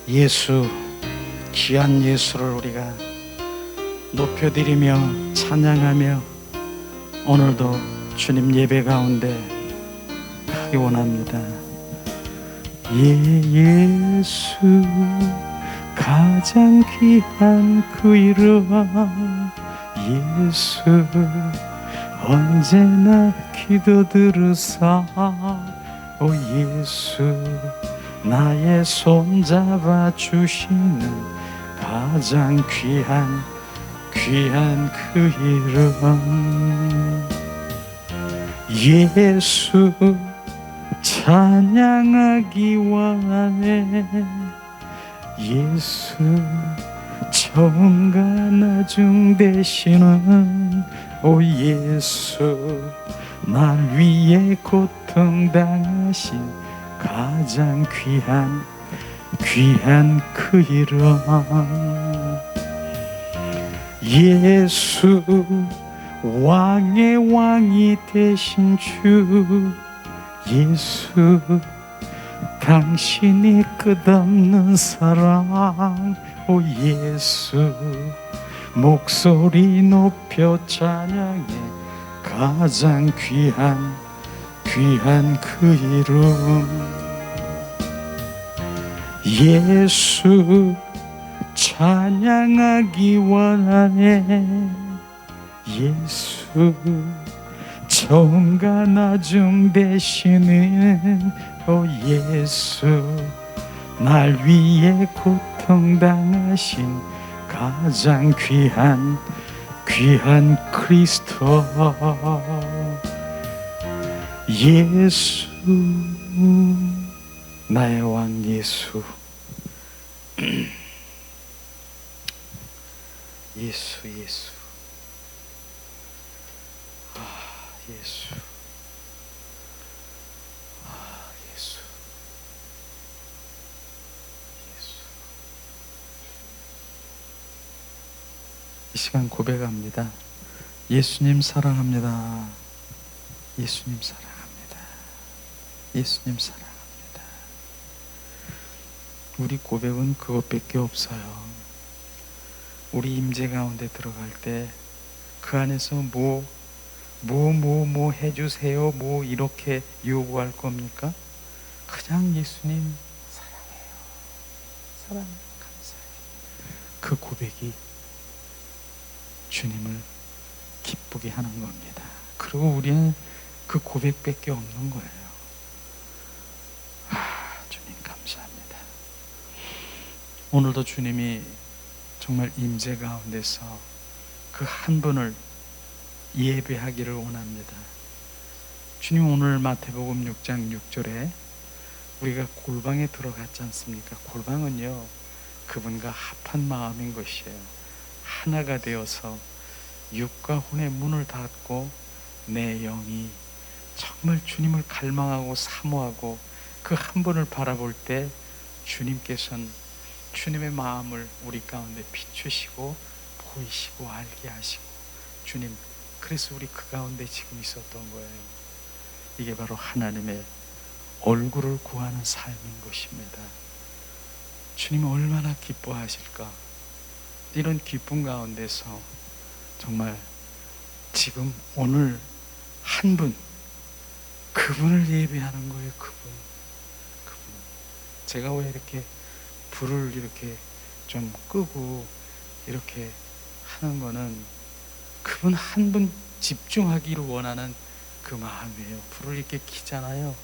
예수, 귀한 예수를 우리가 높여드리며 찬양하며 오늘도 주님 예배 가운데 가기 원합니다. 예수, 가장 귀한 그 이름 예수, 언제나 기도 들으사 오 예수, 나의 손 잡아 주시는 가장 귀한 그 이름 예수, 찬양하기 원해 예수, 처음과 나중 되시는 오 예수, 날 위해 고통당하신 가장 귀한 그 이름 예수, 왕의 왕이 되신 주 예수, 당신이 끝없는 사랑 오 예수, 목소리 높여 찬양해 가장 귀한 그 이름 예수, 찬양하기 원하네 예수, 처음과 나중 되시는 오 예수, 날 위해 고통당하신 가장 귀한 그리스도 예수, 나의 왕 예수 예수, 예수, 예수, 예수, 예수. 이 시간 고백합니다. 예수님 사랑합니다. 예수님 사랑합니다. 예수님 사랑합니다. 우리 고백은 그것밖에 없어요. 우리 임재 가운데 들어갈 때 그 안에서 뭐 해주세요 이렇게 요구할 겁니까? 그냥 예수님 사랑해요, 사랑해요, 감사해요. 그 고백이 주님을 기쁘게 하는 겁니다. 그리고 우리는 그 고백밖에 없는 거예요. 주님 감사합니다. 오늘도 주님이 정말 임재 가운데서 그 한 분을 예배하기를 원합니다. 주님 오늘 마태복음 6장 6절에 우리가 골방에 들어갔지 않습니까? 골방은요, 그분과 합한 마음인 것이에요. 하나가 되어서 육과 혼의 문을 닫고 내 영이 정말 주님을 갈망하고 사모하고 그 한 분을 바라볼 때 주님께서는 주님의 마음을 우리 가운데 비추시고 보이시고 알게 하시고 주님, 그래서 우리 그 가운데 지금 있었던 거예요. 이게 바로 하나님의 얼굴을 구하는 삶인 것입니다. 주님은 얼마나 기뻐하실까? 이런 기쁨 가운데서 정말 지금 오늘 한 분, 그분을 예배하는 거예요. 그분. 제가 왜 이렇게 불을 이렇게 좀 끄고 이렇게 하는 거는 그분 한 분 집중하기를 원하는 그 마음이에요. 불을 이렇게 켜잖아요.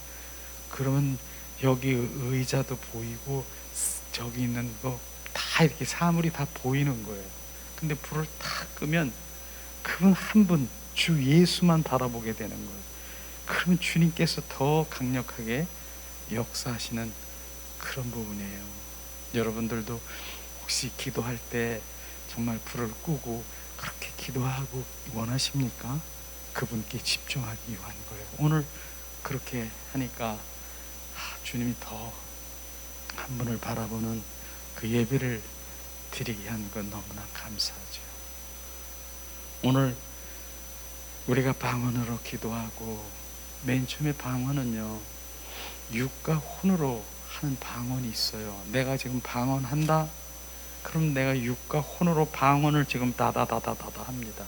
그러면 여기 의자도 보이고 저기 있는 거 다 이렇게 사물이 다 보이는 거예요. 근데 불을 다 끄면 그분 한 분, 주 예수만 바라보게 되는 거예요. 그러면 주님께서 더 강력하게 역사하시는 그런 부분이에요. 여러분들도 혹시 기도할 때 정말 불을 끄고 그렇게 기도하고 원하십니까? 그분께 집중하기 위한 거예요. 오늘 그렇게 하니까 주님이 더 한 분을 바라보는 그 예배를 드리게 한 건 너무나 감사하죠. 오늘 우리가 방언으로 기도하고 맨 처음에 방언은요, 육과 혼으로 하는 방언이 있어요. 내가 지금 방언한다? 그럼 내가 육과 혼으로 방언을 지금 다다다다다다 합니다.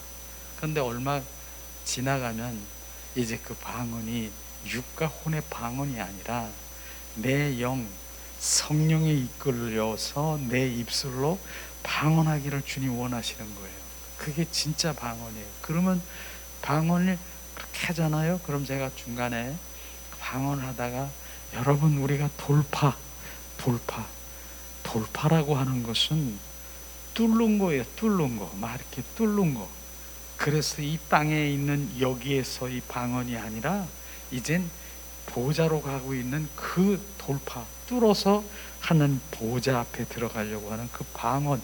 그런데 얼마 지나가면 이제 그 방언이 육과 혼의 방언이 아니라 내 영, 성령에 이끌려서 내 입술로 방언하기를 주님 원하시는 거예요. 그게 진짜 방언이에요. 그러면 방언을 그렇게 하잖아요. 그럼 제가 중간에 방언하다가 여러분, 우리가 돌파라고 하는 것은 뚫는 거예요. 뚫는 거. 막 이렇게 뚫는 거. 그래서 이 땅에 있는 여기에서 이 방언이 아니라 이젠 보좌로 가고 있는 그 돌파, 뚫어서 하는 보좌 앞에 들어가려고 하는 그 방언,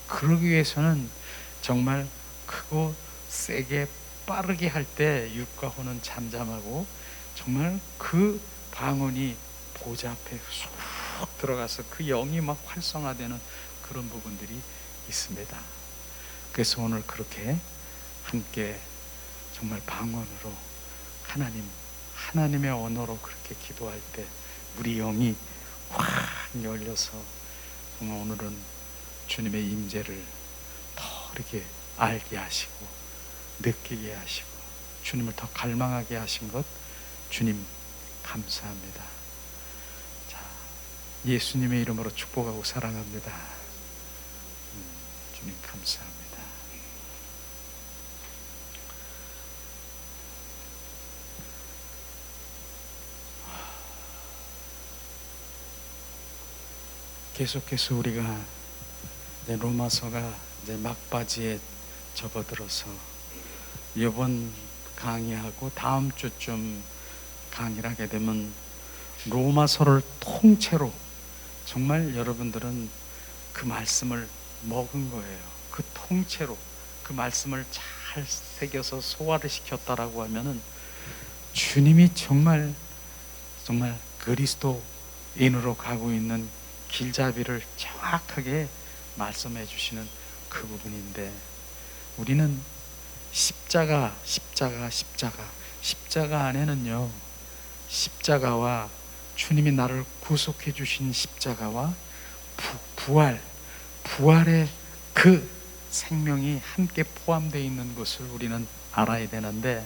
그러기 위해서는 정말 크고 세게 빠르게 할 때 육과 혼은 잠잠하고 정말 그 방언이 보좌 앞에 쑥 들어가서 그 영이 막 활성화되는 그런 부분들이 있습니다. 그래서 오늘 그렇게 함께 정말 방언으로 하나님의 언어로 그렇게 기도할 때 우리 영이 확 열려서 정말 오늘은 주님의 임재를 더 이렇게 알게 하시고 느끼게 하시고 주님을 더 갈망하게 하신 것 주님 감사합니다. 자, 예수님의 이름으로 축복하고 사랑합니다. 주님 감사합니다. 계속해서 우리가 이제 로마서가 이제 막바지에 접어들어서 이번 강의하고 다음 주쯤 강의를 하게 되면 로마서를 통째로 정말 여러분들은 그 말씀을 먹은 거예요. 그 통째로 그 말씀을 잘 새겨서 소화를 시켰다라고 하면은 주님이 정말 그리스도인으로 가고 있는 길잡이를 정확하게 말씀해 주시는 그 부분인데, 우리는 십자가 안에는요, 십자가와 주님이 나를 구속해 주신 십자가와 부활의 그 생명이 함께 포함되어 있는 것을 우리는 알아야 되는데,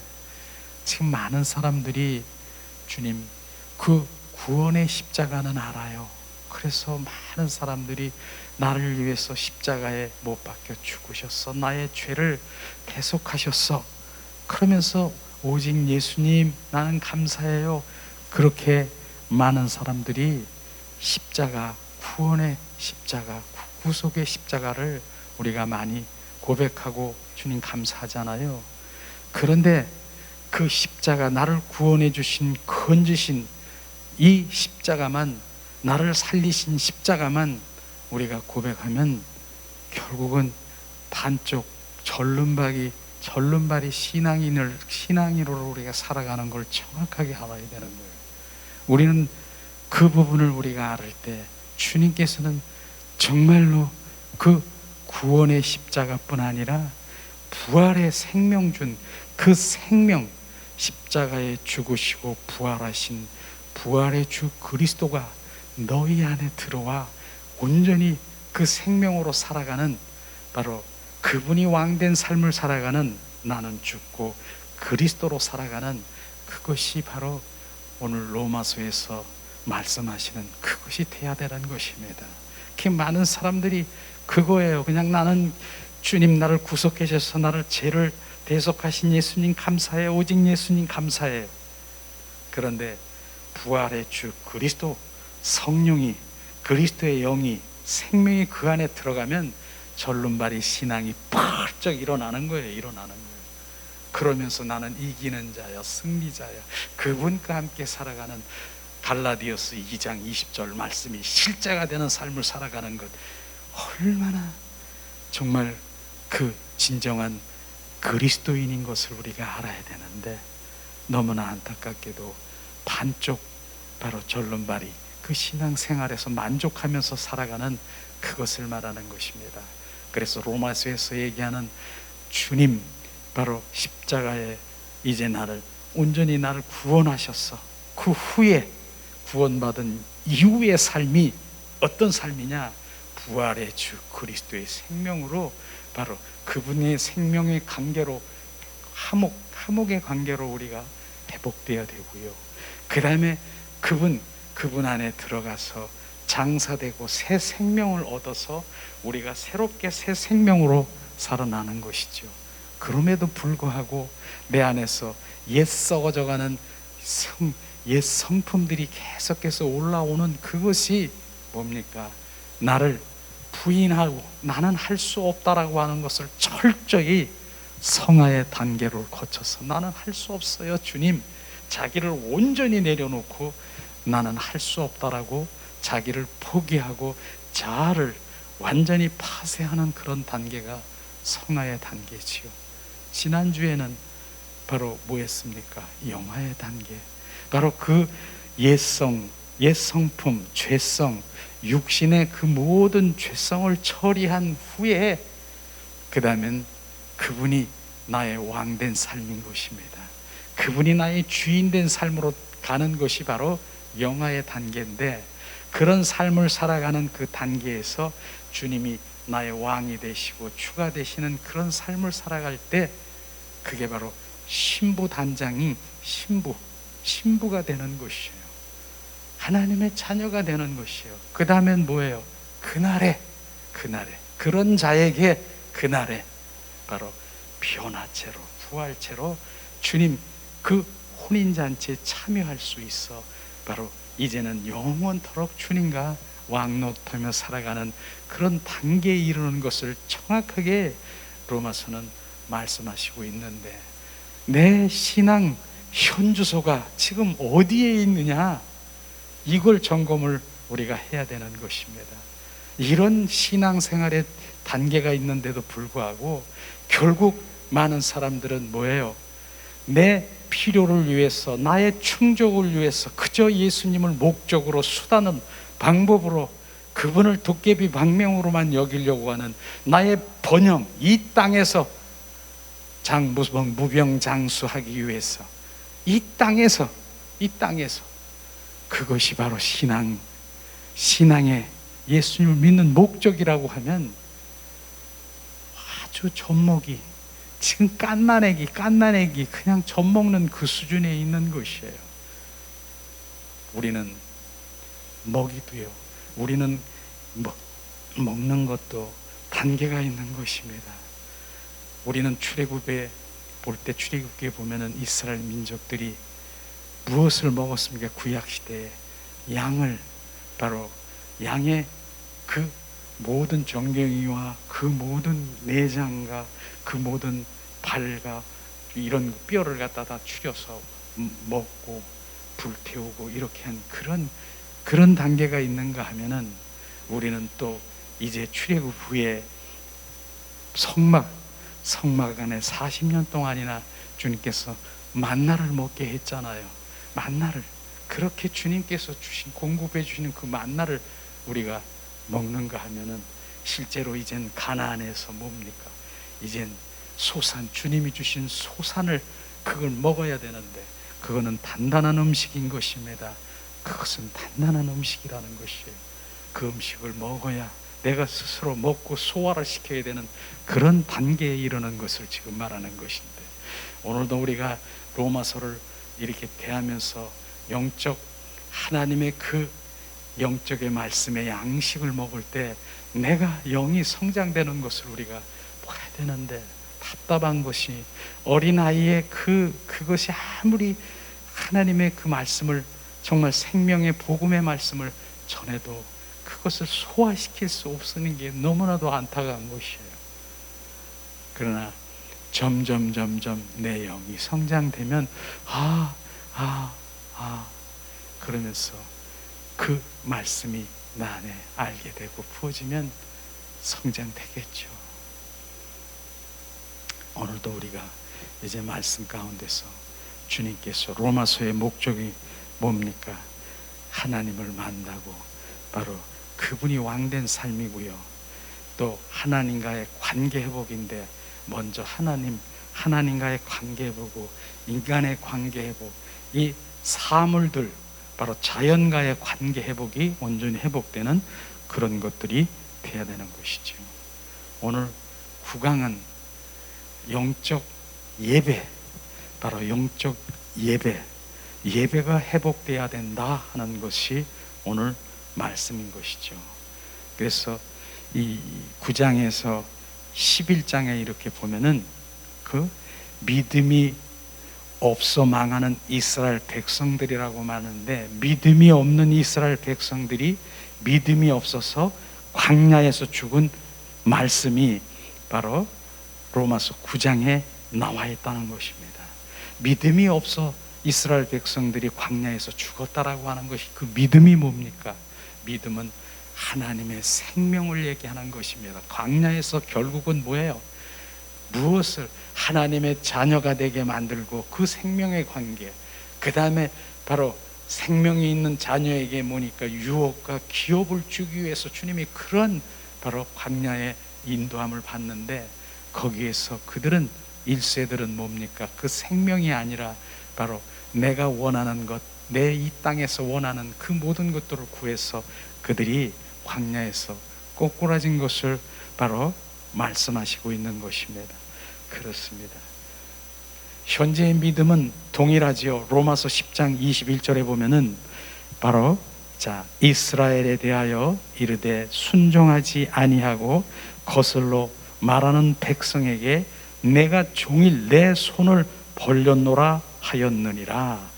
지금 많은 사람들이 주님 그 구원의 십자가는 알아요. 그래서 많은 사람들이 나를 위해서 십자가에 못 박혀 죽으셨어, 나의 죄를 대속하셨어, 그러면서 오직 예수님 나는 감사해요, 그렇게 많은 사람들이 십자가, 구원의 십자가, 구속의 십자가를 우리가 많이 고백하고 주님 감사하잖아요. 그런데 그 십자가, 나를 구원해 주신, 건지신 이 십자가만, 나를 살리신 십자가만 우리가 고백하면 결국은 반쪽 절름발이 신앙인으로 우리가 살아가는 걸 정확하게 알아야 되는 거예요. 우리는 그 부분을 우리가 알을 때 주님께서는 정말로 그 구원의 십자가뿐 아니라 부활의 생명 준 그 생명, 십자가에 죽으시고 부활하신 부활의 주 그리스도가 너희 안에 들어와 온전히 그 생명으로 살아가는, 바로 그분이 왕된 삶을 살아가는, 나는 죽고 그리스도로 살아가는 그것이 바로 오늘 로마서에서 말씀하시는 그것이 돼야 되는 것입니다. 그 많은 사람들이 그거예요. 그냥 나는 주님 나를 구속해 주셔서 나를 죄를 대속하신 예수님 감사해, 오직 예수님 감사해. 그런데 부활의 주 그리스도, 성령이, 그리스도의 영이, 생명이 그 안에 들어가면 절름발이 신앙이 펄쩍 일어나는 거예요. 그러면서 나는 이기는 자야, 승리자야, 그분과 함께 살아가는 갈라디아서 2장 20절 말씀이 실제가 되는 삶을 살아가는 것, 얼마나 정말 그 진정한 그리스도인인 것을 우리가 알아야 되는데, 너무나 안타깝게도 반쪽, 바로 절름발이 그 신앙생활에서 만족하면서 살아가는 그것을 말하는 것입니다. 그래서 로마서에서 얘기하는 주님, 바로 십자가에 이제 온전히 나를 구원하셨어, 그 후에 구원받은 이후의 삶이 어떤 삶이냐? 부활의 주 그리스도의 생명으로, 바로 그분의 생명의 관계로, 화목의 관계로 우리가 회복되어야 되고요. 그 다음에 그분 안에 들어가서 장사되고 새 생명을 얻어서 우리가 새롭게 새 생명으로 살아나는 것이죠. 그럼에도 불구하고 내 안에서 옛 썩어져가는 옛 성품들이 계속해서 올라오는 그것이 뭡니까? 나를 부인하고 나는 할 수 없다라고 하는 것을 철저히 성화의 단계를 거쳐서 나는 할 수 없어요 주님, 자기를 온전히 내려놓고 나는 할 수 없다라고 자기를 포기하고 자아를 완전히 파쇄하는 그런 단계가 성화의 단계지요. 지난주에는 바로 뭐였습니까? 영화의 단계. 바로 그 옛성, 옛성품, 죄성, 육신의 그 모든 죄성을 처리한 후에 그 다음엔 그분이 나의 왕된 삶인 것입니다. 그분이 나의 주인된 삶으로 가는 것이 바로 영화의 단계인데, 그런 삶을 살아가는 그 단계에서 주님이 나의 왕이 되시고 주가 되시는 그런 삶을 살아갈 때 그게 바로 신부 단장이 신부가 되는 것이에요. 하나님의 자녀가 되는 것이에요. 그 다음엔 뭐예요? 그날에 그런 자에게 그날에 바로 변화체로, 부활체로 주님 그 혼인잔치에 참여할 수 있어 바로 이제는 영원토록 주님과 왕노하며 살아가는 그런 단계에 이르는 것을 정확하게 로마서는 말씀하시고 있는데, 내 신앙 현주소가 지금 어디에 있느냐, 이걸 점검을 우리가 해야 되는 것입니다. 이런 신앙생활의 단계가 있는데도 불구하고 결국 많은 사람들은 뭐예요? 내 필요를 위해서, 나의 충족을 위해서 그저 예수님을 목적으로, 수단은 방법으로, 그분을 도깨비 방명으로만 여기려고 하는 나의 번영, 이 땅에서 무병장수하기 위해서 이 땅에서 그것이 바로 신앙의 예수님을 믿는 목적이라고 하면 아주 젖먹이, 지금 깐나내기 그냥 젖먹는 그 수준에 있는 것이에요. 우리는 먹이도요, 우리는 먹는 것도 단계가 있는 것입니다. 우리는 출애굽에 볼 때, 출애굽기에 보면은 이스라엘 민족들이 무엇을 먹었습니까? 구약 시대에 양을, 바로 양의 그 모든 정경이와 그 모든 내장과 그 모든 발과 이런 뼈를 갖다가 추려서 먹고 불태우고 이렇게 한 그런 단계가 있는가 하면은, 우리는 또 이제 출애굽 후에 성막 안에 40년 동안이나 주님께서 만나를 먹게 했잖아요. 만나를, 그렇게 주님께서 공급해 주시는 그 만나를 우리가 먹는가 하면은, 실제로 이젠 가나안에서 뭡니까? 이젠 소산, 주님이 주신 소산을 그걸 먹어야 되는데, 그거는 단단한 음식인 것입니다. 그것은 단단한 음식이라는 것이에요. 그 음식을 먹어야 내가 스스로 먹고 소화를 시켜야 되는 그런 단계에 이르는 것을 지금 말하는 것인데, 오늘도 우리가 로마서를 이렇게 대하면서 하나님의 그 영적의 말씀의 양식을 먹을 때 내가 영이 성장되는 것을 우리가 봐야 되는데, 답답한 것이 어린아이의 그것이 아무리 하나님의 그 말씀을, 정말 생명의 복음의 말씀을 전해도 그것을 소화시킬 수 없는 게 너무나도 안타까운 것이에요. 그러나 점점 내 영이 성장되면 그러면서 그 말씀이 나 안에 알게 되고 부어지면 성장되겠죠. 오늘도 우리가 이제 말씀 가운데서 주님께서 로마서의 목적이 뭡니까? 하나님을 만나고 바로 그분이 왕된 삶이고요, 또 하나님과의 관계 회복인데, 먼저 하나님과의 관계 회복이고 인간의 관계 회복, 이 사물들, 바로 자연과의 관계 회복이 온전히 회복되는 그런 것들이 돼야 되는 것이죠. 오늘 구강은 영적 예배, 바로 영적 예배가 회복돼야 된다 하는 것이 오늘 말씀인 것이죠. 그래서 이 9장에서 11장에 이렇게 보면은 그 믿음이 없어 망하는 이스라엘 백성들이라고 말하는데, 믿음이 없는 이스라엘 백성들이 믿음이 없어서 광야에서 죽은 말씀이 바로 로마서 9장에 나와 있다는 것입니다. 믿음이 없어 이스라엘 백성들이 광야에서 죽었다라고 하는 것이, 그 믿음이 뭡니까? 믿음은 하나님의 생명을 얘기하는 것입니다. 광야에서 결국은 뭐예요? 무엇을 하나님의 자녀가 되게 만들고 그 생명의 관계, 그 다음에 바로 생명이 있는 자녀에게 뭐니까 유업과 기업을 주기 위해서 주님이 그런 바로 광야의 인도함을 받는데, 거기에서 그들은 1세들은 뭡니까? 그 생명이 아니라 바로 내가 원하는 것, 내 이 땅에서 원하는 그 모든 것들을 구해서 그들이 광야에서 꼬꾸라진 것을 바로 말씀하시고 있는 것입니다. 그렇습니다. 현재의 믿음은 동일하지요. 로마서 10장 21절에 보면은 바로 이스라엘에 대하여 이르되 순종하지 아니하고 거슬러 말하는 백성에게 내가 종일 내 손을 벌렸노라 하였느니라.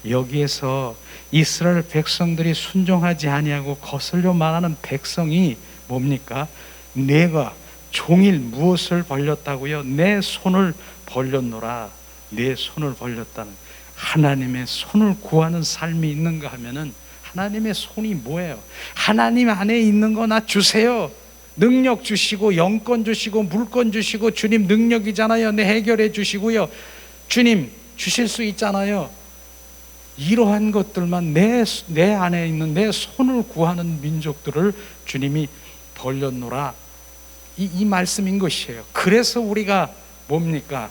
여기에서 이스라엘 백성들이 순종하지 아니하고 거슬려 말하는 백성이 뭡니까? 내가 종일 무엇을 벌렸다고요? 내 손을 벌렸노라. 내 손을 벌렸다는, 하나님의 손을 구하는 삶이 있는가 하면은, 하나님의 손이 뭐예요? 하나님 안에 있는 거 나 주세요. 능력 주시고 영권 주시고 물권 주시고, 주님 능력이잖아요. 내 해결해 주시고요. 주님 주실 수 있잖아요. 이러한 것들만 내 안에 있는 내 손을 구하는 민족들을 주님이 벌렸노라. 이 말씀인 것이에요. 그래서 우리가 뭡니까?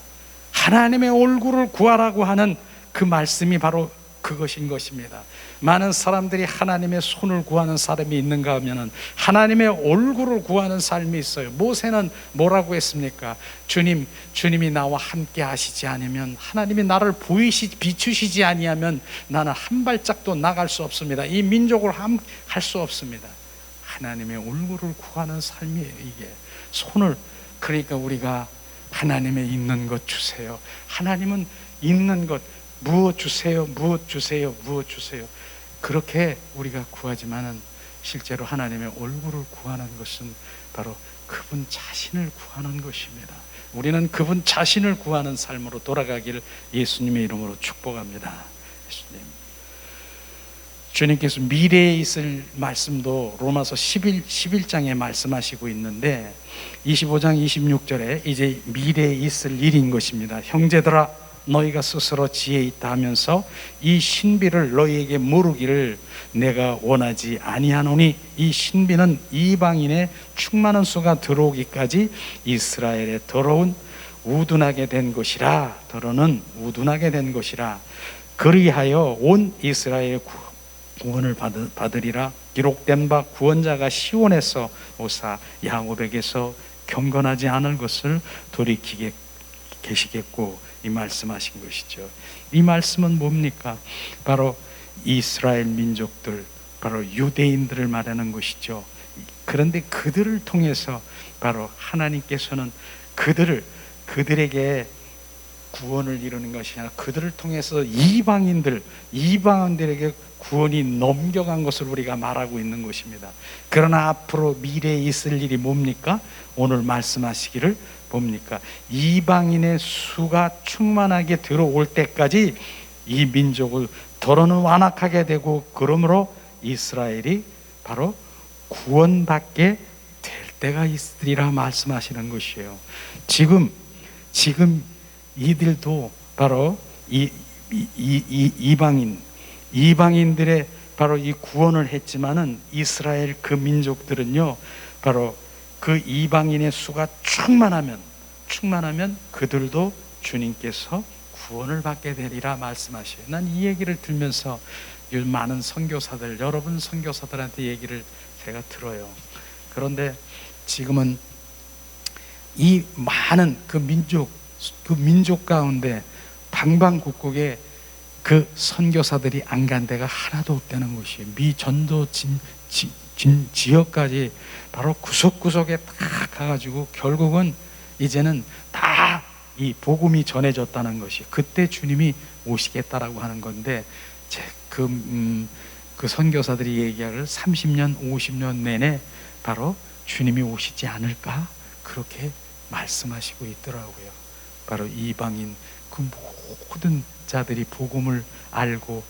하나님의 얼굴을 구하라고 하는 그 말씀이 바로 그것인 것입니다. 많은 사람들이 하나님의 손을 구하는 사람이 있는가 하면은 하나님의 얼굴을 구하는 삶이 있어요. 모세는 뭐라고 했습니까? 주님이 나와 함께 하시지 않으면, 하나님이 나를 비추시지 아니하면 나는 한 발짝도 나갈 수 없습니다. 이 민족을 할 수 없습니다. 하나님의 얼굴을 구하는 삶이에요. 이게 손을, 그러니까 우리가 하나님의 있는 것 주세요. 하나님은 있는 것 무엇 주세요, 무엇 주세요, 무엇 주세요. 그렇게 우리가 구하지만은 실제로 하나님의 얼굴을 구하는 것은 바로 그분 자신을 구하는 것입니다. 우리는 그분 자신을 구하는 삶으로 돌아가기를 예수님의 이름으로 축복합니다. 예수님, 주님께서 미래에 있을 말씀도 로마서 11장에 말씀하시고 있는데, 25장 26절에 이제 미래에 있을 일인 것입니다. 형제들아, 너희가 스스로 지혜 있다 하면서 이 신비를 너희에게 모르기를 내가 원하지 아니하노니, 이 신비는 이방인의 충만한 수가 들어오기까지 이스라엘에 더러운 우둔하게 된 것이라. 더러는 우둔하게 된 것이라. 그리하여 온 이스라엘 구원을 받으리라. 기록된 바 구원자가 시온에서 오사 야곱에게서 경건하지 않을 것을 돌이키게 계시겠고, 이 말씀하신 것이죠. 이 말씀은 뭡니까? 바로 이스라엘 민족들, 바로 유대인들을 말하는 것이죠. 그런데 그들을 통해서 바로 하나님께서는 그들에게 구원을 이루는 것이 아니라 그들을 통해서 이방인들에게 구원이 넘겨간 것을 우리가 말하고 있는 것입니다. 그러나 앞으로 미래에 있을 일이 뭡니까? 오늘 말씀하시기를 뭡니까? 이방인의 수가 충만하게 들어올 때까지 이 민족을 더러는 완악하게 되고, 그러므로 이스라엘이 바로 구원받게 될 때가 있으리라 말씀하시는 것이에요. 지금 이들도 바로 이방인들의 바로 이 구원을 했지만은, 이스라엘 그 민족들은요, 바로 그 이방인의 수가 충만하면 그들도 주님께서 구원을 받게 되리라 말씀하셔요. 난 이 얘기를 들으면서 요즘 많은 선교사들, 여러분 선교사들한테 얘기를 제가 들어요. 그런데 지금은 이 많은 그 민족 가운데 방방곡곡에 그 선교사들이 안 간 데가 하나도 없다는 것이에요. 미 전도 지역까지 바로 구석구석에 다 가가지고 결국은 이제는 다 이 복음이 전해졌다는 것이, 그때 주님이 오시겠다라고 하는 건데, 그 선교사들이 얘기하기를 30년 50년 내내 바로 주님이 오시지 않을까 그렇게 말씀하시고 있더라고요. 바로 이방인 그 모든 자들이 복음을 알고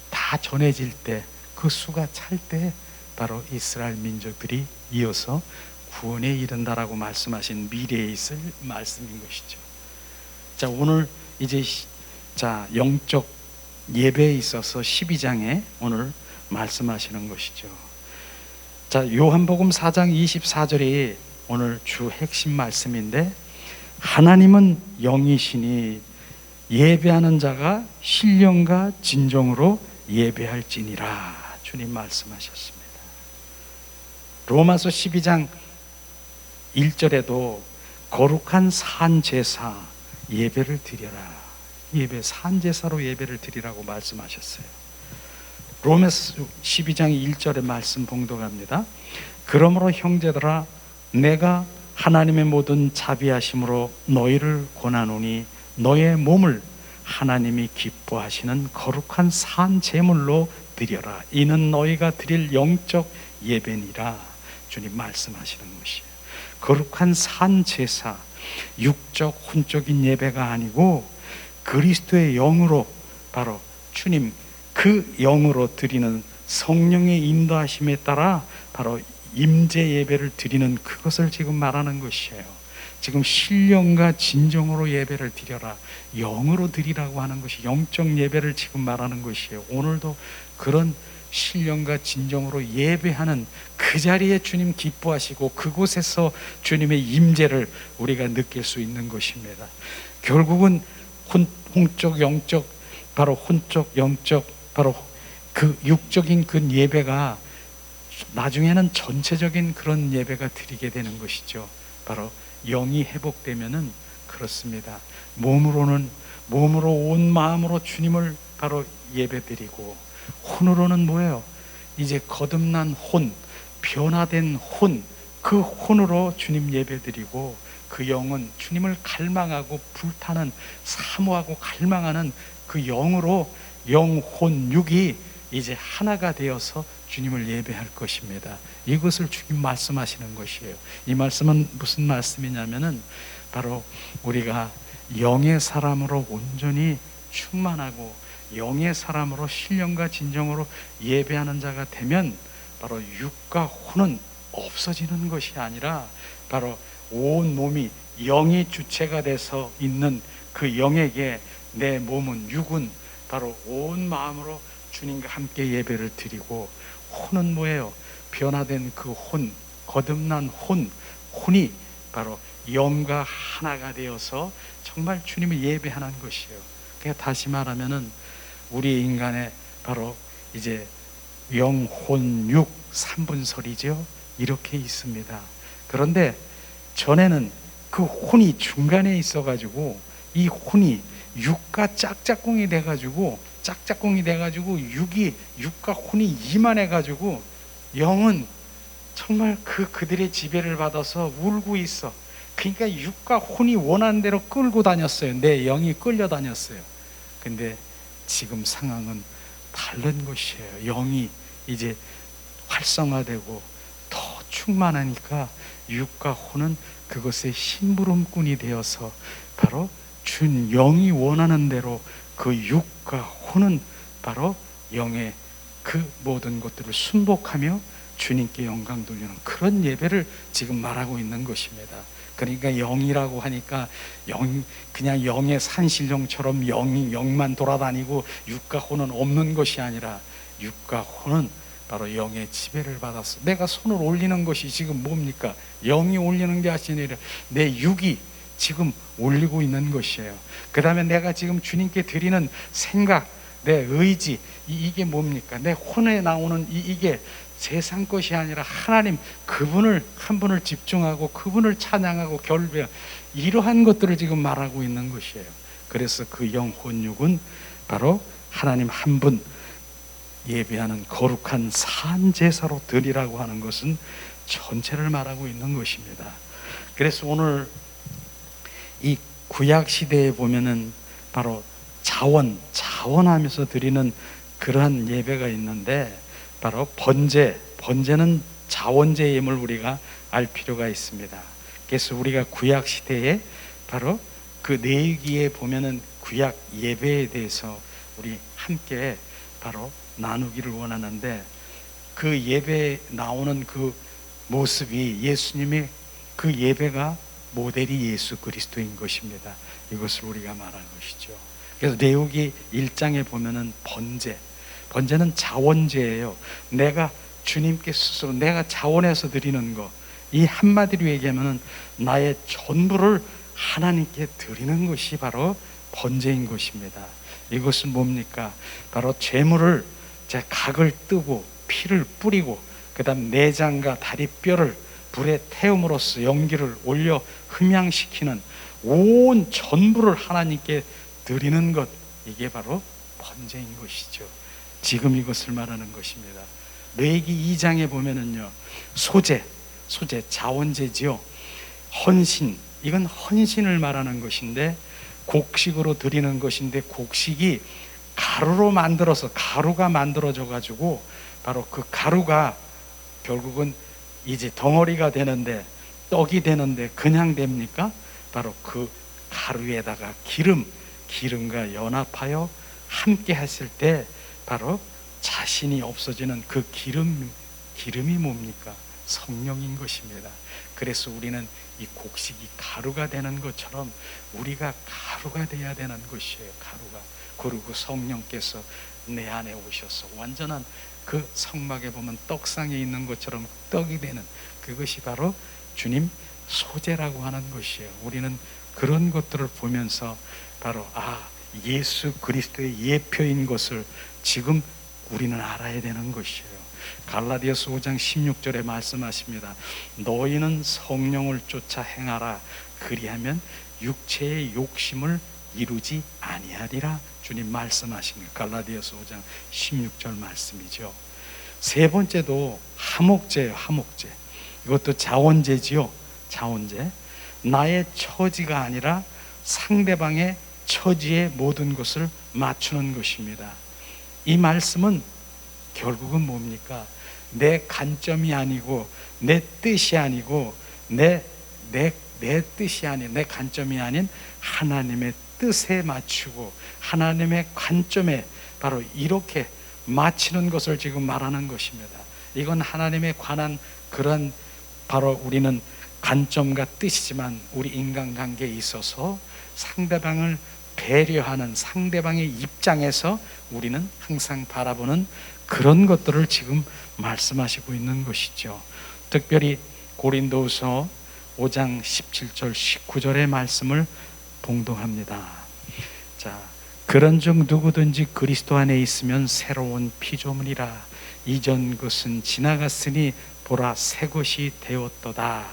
다 전해질 때, 그 수가 찰 때 바로 이스라엘 민족들이 이어서 구원에 이른다라고 말씀하신 미래에 있을 말씀인 것이죠. 자, 오늘 이제 영적 예배에 있어서 12장에 오늘 말씀하시는 것이죠. 자, 요한복음 4장 24절이 오늘 주 핵심 말씀인데, 하나님은 영이시니 예배하는 자가 신령과 진정으로 예배할지니라 주님 말씀하셨습니다. 로마서 12장 1절에도 거룩한 산제사 예배를 드려라, 산제사로 예배를 드리라고 말씀하셨어요. 로마서 12장 1절의 말씀 봉독합니다. 그러므로 형제들아, 내가 하나님의 모든 자비하심으로 너희를 권하노니 너의 몸을 하나님이 기뻐하시는 거룩한 산 제물로 드려라. 이는 너희가 드릴 영적 예배니라. 주님 말씀하시는 것이에요. 거룩한 산 제사, 육적 혼적인 예배가 아니고 그리스도의 영으로, 바로 주님 그 영으로 드리는 성령의 인도하심에 따라 바로 임재 예배를 드리는 그것을 지금 말하는 것이에요. 지금 신령과 진정으로 예배를 드려라, 영으로 드리라고 하는 것이 영적 예배를 지금 말하는 것이에요. 오늘도 그런 신령과 진정으로 예배하는 그 자리에 주님 기뻐하시고 그곳에서 주님의 임재를 우리가 느낄 수 있는 것입니다. 결국은 혼적 영적, 바로 혼적 영적, 바로 그 육적인 그 예배가 나중에는 전체적인 그런 예배가 드리게 되는 것이죠. 바로 영이 회복되면은 그렇습니다. 몸으로 온 마음으로 주님을 바로 예배드리고, 혼으로는 뭐예요? 이제 거듭난 혼, 변화된 혼, 그 혼으로 주님 예배드리고, 그 영은 주님을 갈망하고 불타는, 사모하고 갈망하는 그 영으로 영, 혼, 육이 이제 하나가 되어서 주님을 예배할 것입니다. 이것을 주님 말씀하시는 것이에요. 이 말씀은 무슨 말씀이냐면은 바로 우리가 영의 사람으로 온전히 충만하고 영의 사람으로 신령과 진정으로 예배하는 자가 되면 바로 육과 혼은 없어지는 것이 아니라 바로 온 몸이 영이 주체가 돼서 있는 그 영에게 내 몸은, 육은 바로 온 마음으로 주님과 함께 예배를 드리고, 혼은 뭐예요? 변화된 그 혼, 거듭난 혼이 바로 영과 하나가 되어서 정말 주님을 예배하는 것이에요. 그러니까 다시 말하면은 우리 인간의 바로 이제 영, 혼, 육 3분설이죠. 이렇게 있습니다. 그런데 전에는 그 혼이 중간에 있어가지고 이 혼이 육과 짝짝꿍이 돼가지고 육과 혼이 이만해가지고 영은 정말 그들의 지배를 받아서 울고 있어. 그러니까 육과 혼이 원하는 대로 끌고 다녔어요. 내 영이 끌려다녔어요. 근데 지금 상황은 다른 것이에요. 영이 이제 활성화되고 더 충만하니까 육과 혼은 그것의 심부름꾼이 되어서 바로 준 영이 원하는 대로 그 육과 혼은 바로 영의 그 모든 것들을 순복하며 주님께 영광 돌리는 그런 예배를 지금 말하고 있는 것입니다. 그러니까 영이라고 하니까 그냥 영의 산신령처럼 영만 돌아다니고 육과 혼은 없는 것이 아니라, 육과 혼은 바로 영의 지배를 받았어. 내가 손을 올리는 것이 지금 뭡니까? 영이 올리는 게 아니라 내 육이 지금 올리고 있는 것이에요. 그 다음에 내가 지금 주님께 드리는 생각, 내 의지, 이게 뭡니까? 내 혼에 나오는 이게 세상 것이 아니라 하나님 그분을 한 분을 집중하고 그분을 찬양하고 결배, 이러한 것들을 지금 말하고 있는 것이에요. 그래서 그 영혼육은 바로 하나님 한 분 예배하는 거룩한 산제사로 드리라고 하는 것은 전체를 말하고 있는 것입니다. 그래서 오늘 이 구약 시대에 보면은 바로 자원하면서 드리는 그러한 예배가 있는데, 바로 번제는 자원제 예물 우리가 알 필요가 있습니다. 그래서 우리가 구약 시대에 바로 그 레위기에 보면은 구약 예배에 대해서 우리 함께 바로 나누기를 원하는데, 그 예배에 나오는 그 모습이 예수님의 그 예배가 모델이 예수 그리스도인 것입니다. 이것을 우리가 말한 것이죠. 그래서 레위기 1장에 보면은 번제는 자원제예요. 내가 주님께 스스로 내가 자원해서 드리는 것, 이 한마디로 얘기하면은 나의 전부를 하나님께 드리는 것이 바로 번제인 것입니다. 이것은 뭡니까? 바로 제물을 각을 뜨고 피를 뿌리고 그 다음 내장과 다리뼈를 불에 태움으로써 연기를 올려 흠양시키는 온 전부를 하나님께 드리는 것, 이게 바로 번제인 것이죠. 지금 이것을 말하는 것입니다. 레위기 2장에 보면은요, 소제 자원제지요. 헌신, 이건 헌신을 말하는 것인데 곡식으로 드리는 것인데, 곡식이 가루가 만들어져 가지고 바로 그 가루가 결국은 이제 덩어리가 되는데, 떡이 되는데 그냥 됩니까? 바로 그 가루에다가 기름과 연합하여 함께 했을 때 바로 자신이 없어지는 그 기름이 뭡니까? 성령인 것입니다. 그래서 우리는 이 곡식이 가루가 되는 것처럼 우리가 가루가 되어야 되는 것이에요. 그리고 성령께서 내 안에 오셔서 완전한 그 성막에 보면 떡상에 있는 것처럼 떡이 되는 그것이 바로 주님 소제라고 하는 것이에요. 우리는 그런 것들을 보면서 바로 예수 그리스도의 예표인 것을 지금 우리는 알아야 되는 것이에요. 갈라디아서 5장 16절에 말씀하십니다. 너희는 성령을 쫓아 행하라. 그리하면 육체의 욕심을 이루지 아니하리라. 주님 말씀하신 것, 갈라디아서 5장 16절 말씀이죠. 세 번째도 화목제예요. 화목제, 이것도 자원제지요. 자원제, 나의 처지가 아니라 상대방의 처지에 모든 것을 맞추는 것입니다. 이 말씀은 결국은 뭡니까? 내 관점이 아니고 내 뜻이 아니고 내 뜻이 아닌, 내 관점이 아닌 하나님의 뜻에 맞추고 하나님의 관점에 바로 이렇게 맞추는 것을 지금 말하는 것입니다. 이건 하나님에 관한 그런 바로 우리는 관점과 뜻이지만, 우리 인간관계에 있어서 상대방을 배려하는 상대방의 입장에서 우리는 항상 바라보는 그런 것들을 지금 말씀하시고 있는 것이죠. 특별히 고린도후서 5장 17절 19절의 말씀을 봉독합니다. 자, 그런즉 누구든지 그리스도 안에 있으면 새로운 피조물이라. 이전 것은 지나갔으니 보라 새 것이 되었도다.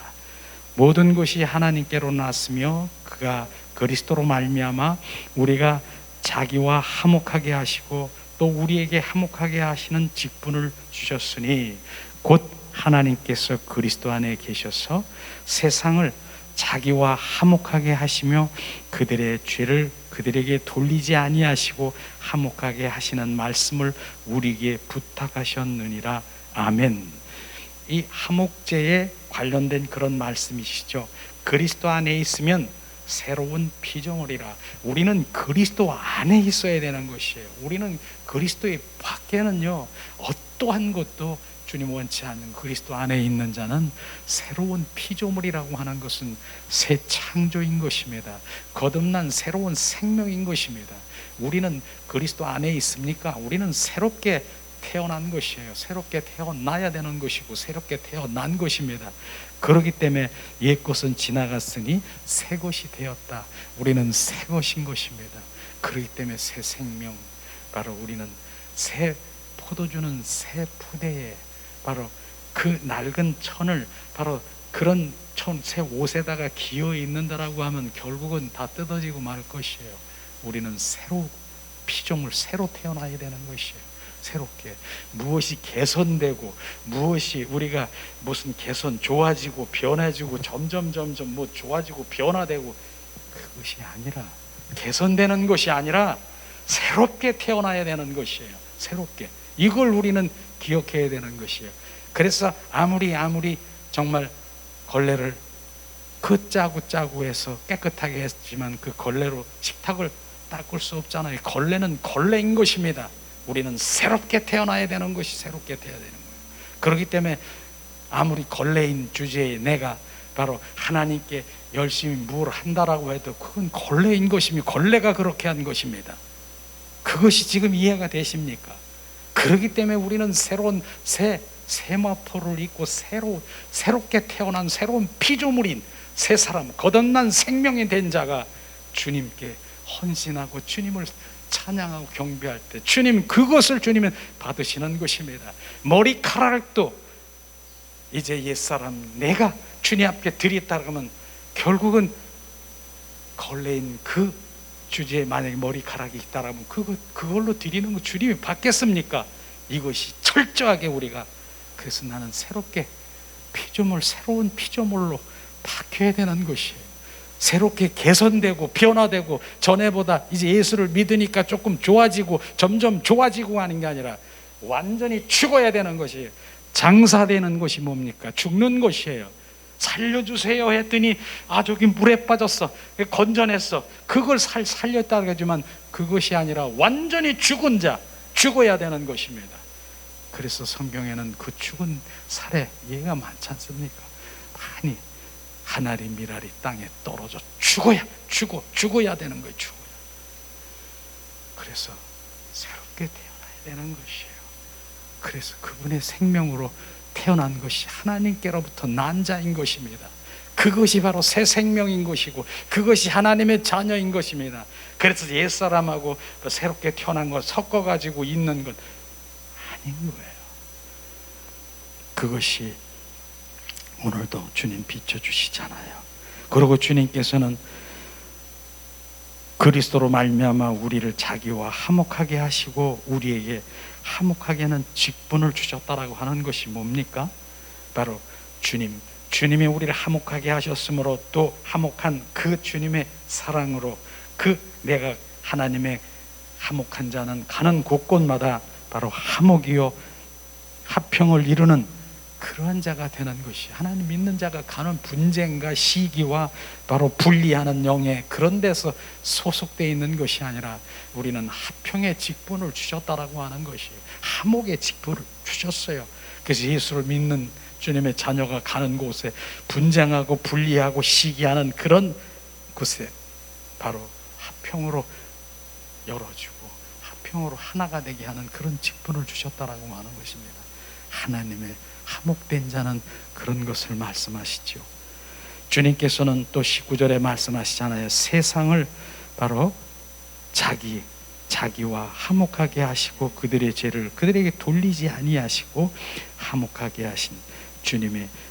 모든 것이 하나님께로 났으며 그가 그리스도로 말미암아 우리가 자기와 화목하게 하시고 또 우리에게 화목하게 하시는 직분을 주셨으니 곧 하나님께서 그리스도 안에 계셔서 세상을 자기와 화목하게 하시며 그들의 죄를 그들에게 돌리지 아니하시고 화목하게 하시는 말씀을 우리에게 부탁하셨느니라. 아멘. 이 화목제에 관련된 그런 말씀이시죠. 그리스도 안에 있으면 새로운 피조물이라. 우리는 그리스도 안에 있어야 되는 것이에요. 우리는 그리스도의 밖에는요 어떠한 것도 주님 원치 않는, 그리스도 안에 있는 자는 새로운 피조물이라고 하는 것은 새 창조인 것입니다. 거듭난 새로운 생명인 것입니다. 우리는 그리스도 안에 있습니까? 우리는 새롭게 태어난 것이에요. 새롭게 태어나야 되는 것이고 새롭게 태어난 것입니다. 그렇기 때문에 옛것은 지나갔으니 새것이 되었다. 우리는 새것인 것입니다. 그렇기 때문에 새 생명, 바로 우리는 새 포도주는 새 푸대에 바로 그 낡은 천을 바로 그런 새 옷에다가 기어 있는다라고 하면 결국은 다 뜯어지고 말 것이에요. 우리는 피조물 새로 태어나야 되는 것이에요. 새롭게 무엇이 개선되고 무엇이 우리가 무슨 개선 좋아지고 변해지고 점점 뭐 좋아지고 변화되고 그것이 아니라 개선되는 것이 아니라 새롭게 태어나야 되는 것이에요. 새롭게 이걸 우리는 기억해야 되는 것이에요. 그래서 아무리 정말 걸레를 그 짜고 해서 깨끗하게 했지만 그 걸레로 식탁을 닦을 수 없잖아요. 걸레는 걸레인 것입니다. 우리는 새롭게 태어나야 되는 것이 새롭게 되어야 되는 거예요. 그렇기 때문에 아무리 걸레인 주제에 내가 바로 하나님께 열심히 뭘 한다라고 해도 그건 걸레인 것이며 걸레가 그렇게 한 것입니다. 그것이 지금 이해가 되십니까? 그렇기 때문에 우리는 새로운 세마포를 입고 새롭게 태어난 새로운 피조물인 새 사람, 거듭난 생명이 된 자가 주님께 헌신하고 주님을 찬양하고 경배할 때 주님 그것을 주님은 받으시는 것입니다. 머리카락도 이제 옛사람 내가 주님 앞에 드리겠다 하면 결국은 걸레인 그 주제에 만약에 머리카락이 있다라면 그걸로 드리는 거 주님이 받겠습니까? 이것이 철저하게 우리가 그래서 나는 새롭게 새로운 피조물로 바뀌어야 되는 것이에요. 새롭게 개선되고 변화되고 전에보다 이제 예수를 믿으니까 조금 좋아지고 점점 좋아지고 하는 게 아니라 완전히 죽어야 되는 것이에요. 장사되는 것이 뭡니까? 죽는 것이에요. 살려주세요 했더니 저기 물에 빠졌어 건져냈어 그걸 살렸다 하지만 그것이 아니라 완전히 죽은 자 죽어야 되는 것입니다. 그래서 성경에는 그 죽은 살에 예가 많지 않습니까? 많이 하나리 미라리 땅에 떨어져 죽어야 되는 거예요. 죽어야. 그래서 새롭게 태어나야 되는 것이에요. 그래서 그분의 생명으로 태어난 것이 하나님께로부터 난 자인 것입니다. 그것이 바로 새 생명인 것이고 그것이 하나님의 자녀인 것입니다. 그래서 옛사람하고 새롭게 태어난 걸 섞어가지고 있는 것 아닌 거예요. 그것이 오늘도 주님 비춰주시잖아요. 그리고 주님께서는 그리스도로 말미암아 우리를 자기와 화목하게 하시고 우리에게 화목하게 하는 직분을 주셨다라고 하는 것이 뭡니까? 바로 주님이 우리를 화목하게 하셨으므로 또 화목한 그 주님의 사랑으로 내가 하나님의 화목한 자는 가는 곳곳마다 바로 화목이요 화평을 이루는 그러한 자가 되는 것이 하나님 믿는 자가 가는 분쟁과 시기와 바로 분리하는 영에 그런 데서 소속되어 있는 것이 아니라 우리는 화평의 직분을 주셨다라고 하는 것이 화목의 직분을 주셨어요. 그래서 예수를 믿는 주님의 자녀가 가는 곳에 분쟁하고 분리하고 시기하는 그런 곳에 바로 화평으로 열어주고 화평으로 하나가 되게 하는 그런 직분을 주셨다라고 하는 것입니다. 하나님의 화목된 자는 그런 것을 말씀하시죠. 주님께서는 또 19절에 말씀하시잖아요. 세상을 바로 자기와 화목하게 하시고 그들의 죄를 그들에게 돌리지 아니하시고 화목하게 하신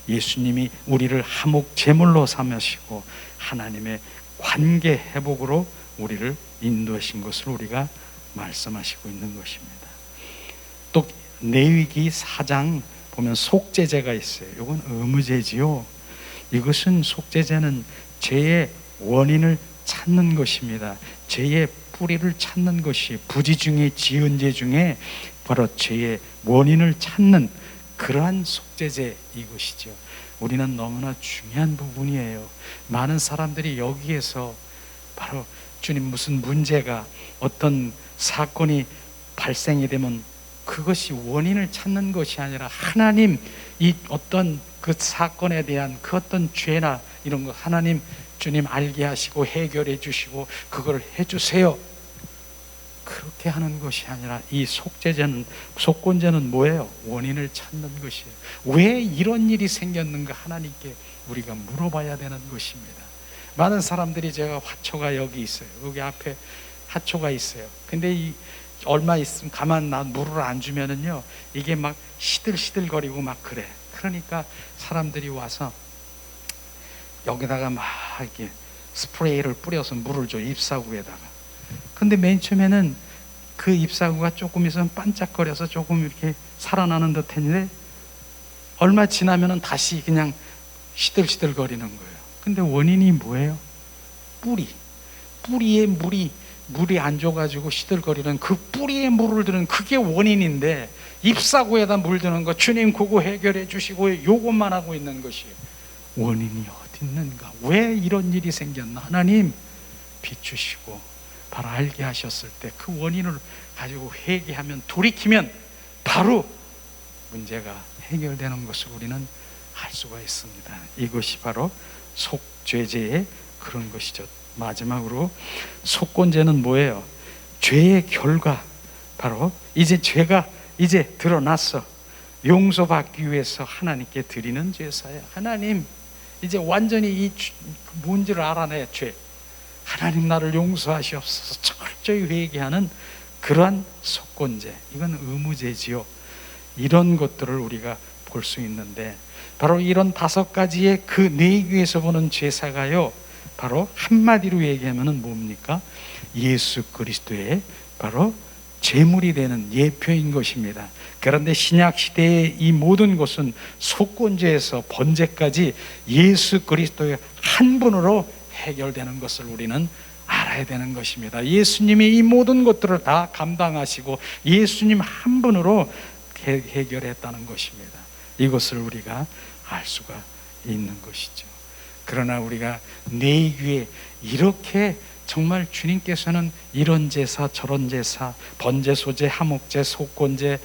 예수님이 우리를 화목 제물로 삼으시고 하나님의 관계 회복으로 우리를 인도하신 것을 우리가 말씀하시고 있는 것입니다. 또 레위기 4장 보면 속죄제가 있어요. 이건 의무제지요. 이것은 속죄제는 죄의 원인을 찾는 것입니다. 죄의 뿌리를 찾는 것이 부지 중에 지은 죄 중에 바로 죄의 원인을 찾는 그러한 속죄제 이것이죠. 우리는 너무나 중요한 부분이에요. 많은 사람들이 여기에서 바로 주님 무슨 문제가 어떤 사건이 발생이 되면 그것이 원인을 찾는 것이 아니라 하나님 이 어떤 그 사건에 대한 그 어떤 죄나 이런 거 하나님 주님 알게 하시고 해결해 주시고 그걸 해주세요. 그렇게 하는 것이 아니라 이 속건제는 뭐예요? 원인을 찾는 것이에요. 왜 이런 일이 생겼는가 하나님께 우리가 물어봐야 되는 것입니다. 많은 사람들이 제가 화초가 여기 있어요. 여기 앞에 화초가 있어요. 근데 얼마 있으면 가만 놔 물을 안 주면은요 이게 막 시들시들거리고 막 그래. 그러니까 사람들이 와서 여기다가 막 이렇게 스프레이를 뿌려서 물을 줘, 잎사구에다가. 근데 맨 처음에는 그 잎사구가 조금 있으면 반짝거려서 조금 이렇게 살아나는 듯 했는데 얼마 지나면은 다시 그냥 시들시들거리는 거예요. 근데 원인이 뭐예요? 뿌리에 물이 안 줘가지고 시들거리는 그 뿌리에 물을 드는 그게 원인인데, 잎사구에다 물 드는 거 주님 그거 해결해 주시고 요것만 하고 있는 것이 원인이 어디 있는가? 왜 이런 일이 생겼나? 하나님 비추시고 바로 알게 하셨을 때 그 원인을 가지고 회개하면, 돌이키면 바로 문제가 해결되는 것을 우리는 알 수가 있습니다. 이것이 바로 속죄제의 그런 것이죠. 마지막으로 속건제는 뭐예요? 죄의 결과, 바로 이제 죄가 이제 드러났어. 용서받기 위해서 하나님께 드리는 제사예요. 하나님 이제 완전히 이 뭔지를 알아내. 죄, 하나님 나를 용서하시옵소서 철저히 회개하는 그러한 속건제, 이건 의무제지요. 이런 것들을 우리가 볼 수 있는데, 바로 이런 5가지의 그 내귀에서 보는 제사가요, 바로 한마디로 얘기하면 뭡니까? 예수 그리스도의 바로 제물이 되는 예표인 것입니다. 그런데 신약 시대의 이 모든 것은 속건제에서 번제까지 예수 그리스도의 한 분으로 해결되는 것을 우리는 알아야 되는 것입니다. 예수님이 이 모든 것들을 다 감당하시고 예수님 한 분으로 해결했다는 것입니다. 이것을 우리가 알 수가 있는 것이죠. 그러나 우리가 내귀에 이렇게 정말 주님께서는 이런 제사 저런 제사, 번제, 소제, 화목제, 속건제,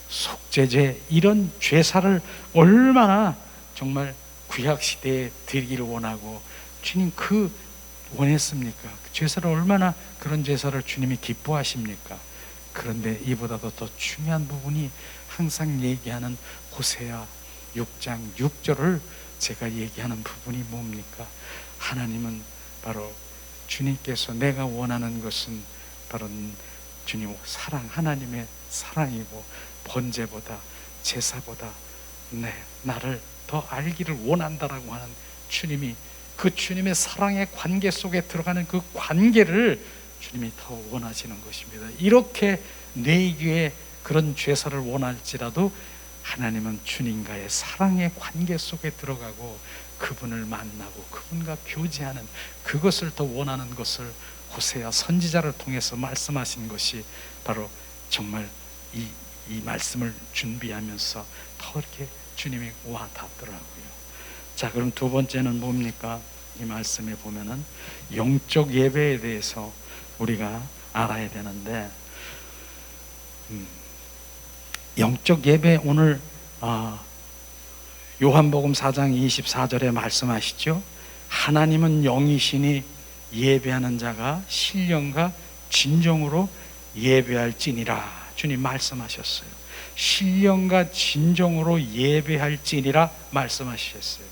속죄제, 이런 제사를 얼마나 정말 구약시대에 드리기를 원하고 주님 그 원했습니까? 제사를 얼마나, 그런 제사를 주님이 기뻐하십니까? 그런데 이보다도 더 중요한 부분이 항상 얘기하는 호세아 6장 6절을 제가 얘기하는 부분이 뭡니까? 하나님은 바로 주님께서 내가 원하는 것은 바로 주님 사랑, 하나님의 사랑이고 번제보다 제사보다 나를 더 알기를 원한다라고 하는 주님이, 그 주님의 사랑의 관계 속에 들어가는 그 관계를 주님이 더 원하시는 것입니다. 이렇게 내귀에 그런 제사를 원할지라도 하나님은 주님과의 사랑의 관계 속에 들어가고 그분을 만나고 그분과 교제하는 그것을 더 원하는 것을 호세아 선지자를 통해서 말씀하신 것이 바로 정말 이 말씀을 준비하면서 더 이렇게 주님이 와닿더라고요. 자, 그럼 두 번째는 뭡니까? 이 말씀에 보면은 영적 예배에 대해서 우리가 알아야 되는데, 영적 예배, 오늘 요한복음 4장 24절에 말씀하시죠. 하나님은 영이시니 예배하는 자가 신령과 진정으로 예배할지니라. 주님 말씀하셨어요. 신령과 진정으로 예배할지니라 말씀하셨어요.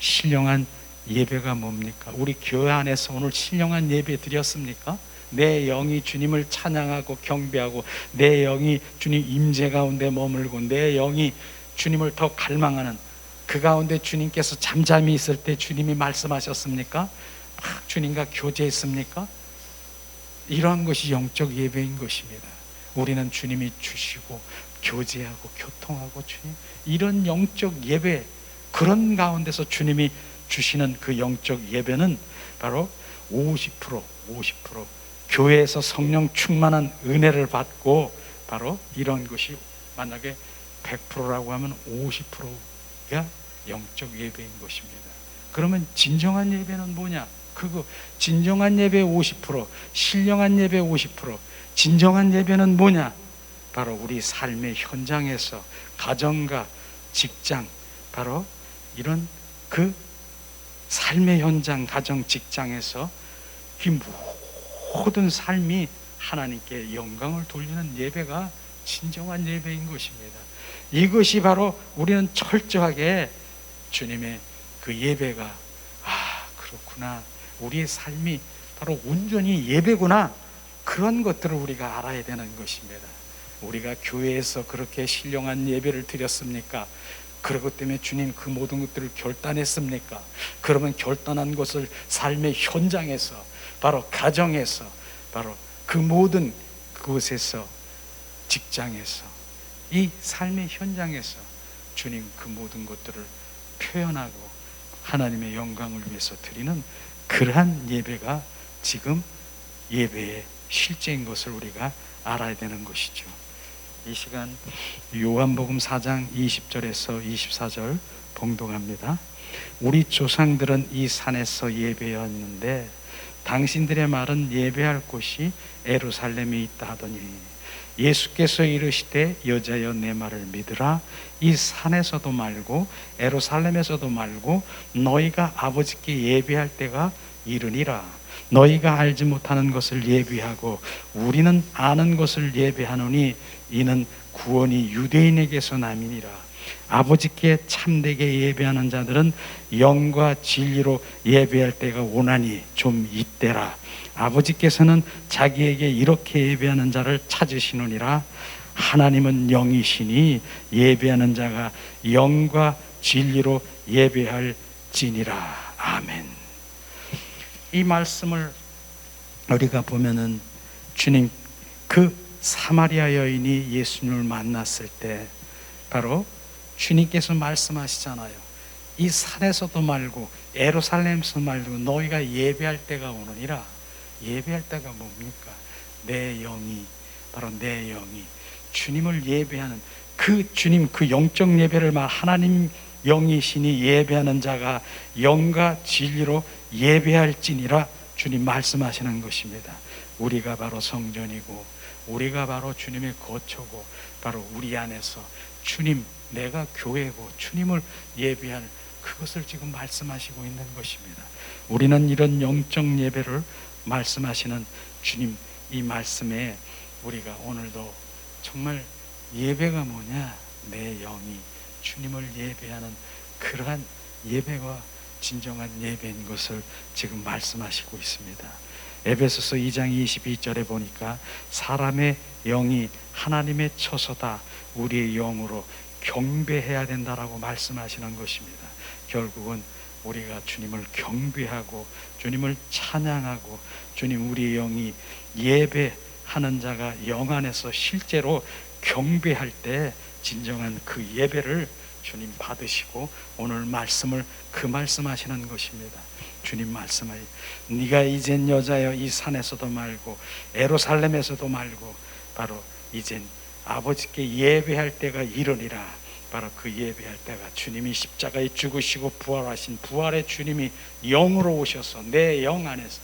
신령한 예배가 뭡니까? 우리 교회 안에서 오늘 신령한 예배 드렸습니까? 내 영이 주님을 찬양하고 경배하고 내 영이 주님 임재 가운데 머물고 내 영이 주님을 더 갈망하는 그 가운데 주님께서 잠잠히 있을 때 주님이 말씀하셨습니까? 막 주님과 교제했습니까? 이러한 것이 영적 예배인 것입니다. 우리는 주님이 주시고 교제하고 교통하고 주님, 이런 영적 예배, 그런 가운데서 주님이 주시는 그 영적 예배는 바로 50% 교회에서 성령 충만한 은혜를 받고, 바로 이런 것이 만약에 100%라고 하면 50%가 영적 예배인 것입니다. 그러면 진정한 예배는 뭐냐? 그거 진정한 예배 50%, 신령한 예배 50%. 진정한 예배는 뭐냐? 바로 우리 삶의 현장에서, 가정과 직장, 바로 이런 그 삶의 현장, 가정, 직장에서 이 모든 삶이 하나님께 영광을 돌리는 예배가 진정한 예배인 것입니다. 이것이 바로 우리는 철저하게 주님의 그 예배가, 그렇구나, 우리의 삶이 바로 온전히 예배구나, 그런 것들을 우리가 알아야 되는 것입니다. 우리가 교회에서 그렇게 신령한 예배를 드렸습니까? 그것 때문에 주님 그 모든 것들을 결단했습니까? 그러면 결단한 것을 삶의 현장에서, 바로 가정에서, 바로 그 모든 그곳에서, 직장에서, 이 삶의 현장에서 주님 그 모든 것들을 표현하고 하나님의 영광을 위해서 드리는 그러한 예배가 지금 예배의 실제인 것을 우리가 알아야 되는 것이죠. 이 시간 요한복음 4장 20절에서 24절 봉독합니다. 우리 조상들은 이 산에서 예배였는데 당신들의 말은 예배할 곳이 예루살렘에 있다 하더니 예수께서 이르시되 여자여 내 말을 믿으라. 이 산에서도 말고 예루살렘에서도 말고 너희가 아버지께 예배할 때가 이르니라. 너희가 알지 못하는 것을 예배하고 우리는 아는 것을 예배하노니 이는 구원이 유대인에게서 남이니라. 아버지께 참되게 예배하는 자들은 영과 진리로 예배할 때가 오나니 좀 이때라. 아버지께서는 자기에게 이렇게 예배하는 자를 찾으시느니라. 하나님은 영이시니 예배하는 자가 영과 진리로 예배할지니라. 아멘. 이 말씀을 우리가 보면은 주님 그 사마리아 여인이 예수님을 만났을 때 바로 주님께서 말씀하시잖아요. 이 산에서도 말고 예루살렘에서 말고 너희가 예배할 때가 오느니라. 예배할 때가 뭡니까? 내 영이, 바로 내 영이 주님을 예배하는 그 주님, 그 영적 예배를 말 하나님 영이시니 예배하는 자가 영과 진리로 예배할지니라. 주님 말씀하시는 것입니다. 우리가 바로 성전이고 우리가 바로 주님의 거처고 바로 우리 안에서 주님, 내가 교회고 주님을 예배할 그것을 지금 말씀하시고 있는 것입니다. 우리는 이런 영적 예배를 말씀하시는 주님 이 말씀에 우리가 오늘도 정말 예배가 뭐냐? 내 영이 주님을 예배하는 그러한 예배가 진정한 예배인 것을 지금 말씀하시고 있습니다. 에베소서 2장 22절에 보니까 사람의 영이 하나님의 처소다. 우리의 영으로 경배해야 된다라고 말씀하시는 것입니다. 결국은 우리가 주님을 경배하고 주님을 찬양하고 주님 우리의 영이 예배하는 자가 영 안에서 실제로 경배할 때 진정한 그 예배를 주님 받으시고 오늘 말씀을 그 말씀하시는 것입니다. 주님 말씀하여 네가 이젠 여자여 이 산에서도 말고 예루살렘에서도 말고 바로 이젠 아버지께 예배할 때가 이르니라. 바로 그 예배할 때가 주님이 십자가에 죽으시고 부활하신 부활의 주님이 영으로 오셔서 내 영 안에서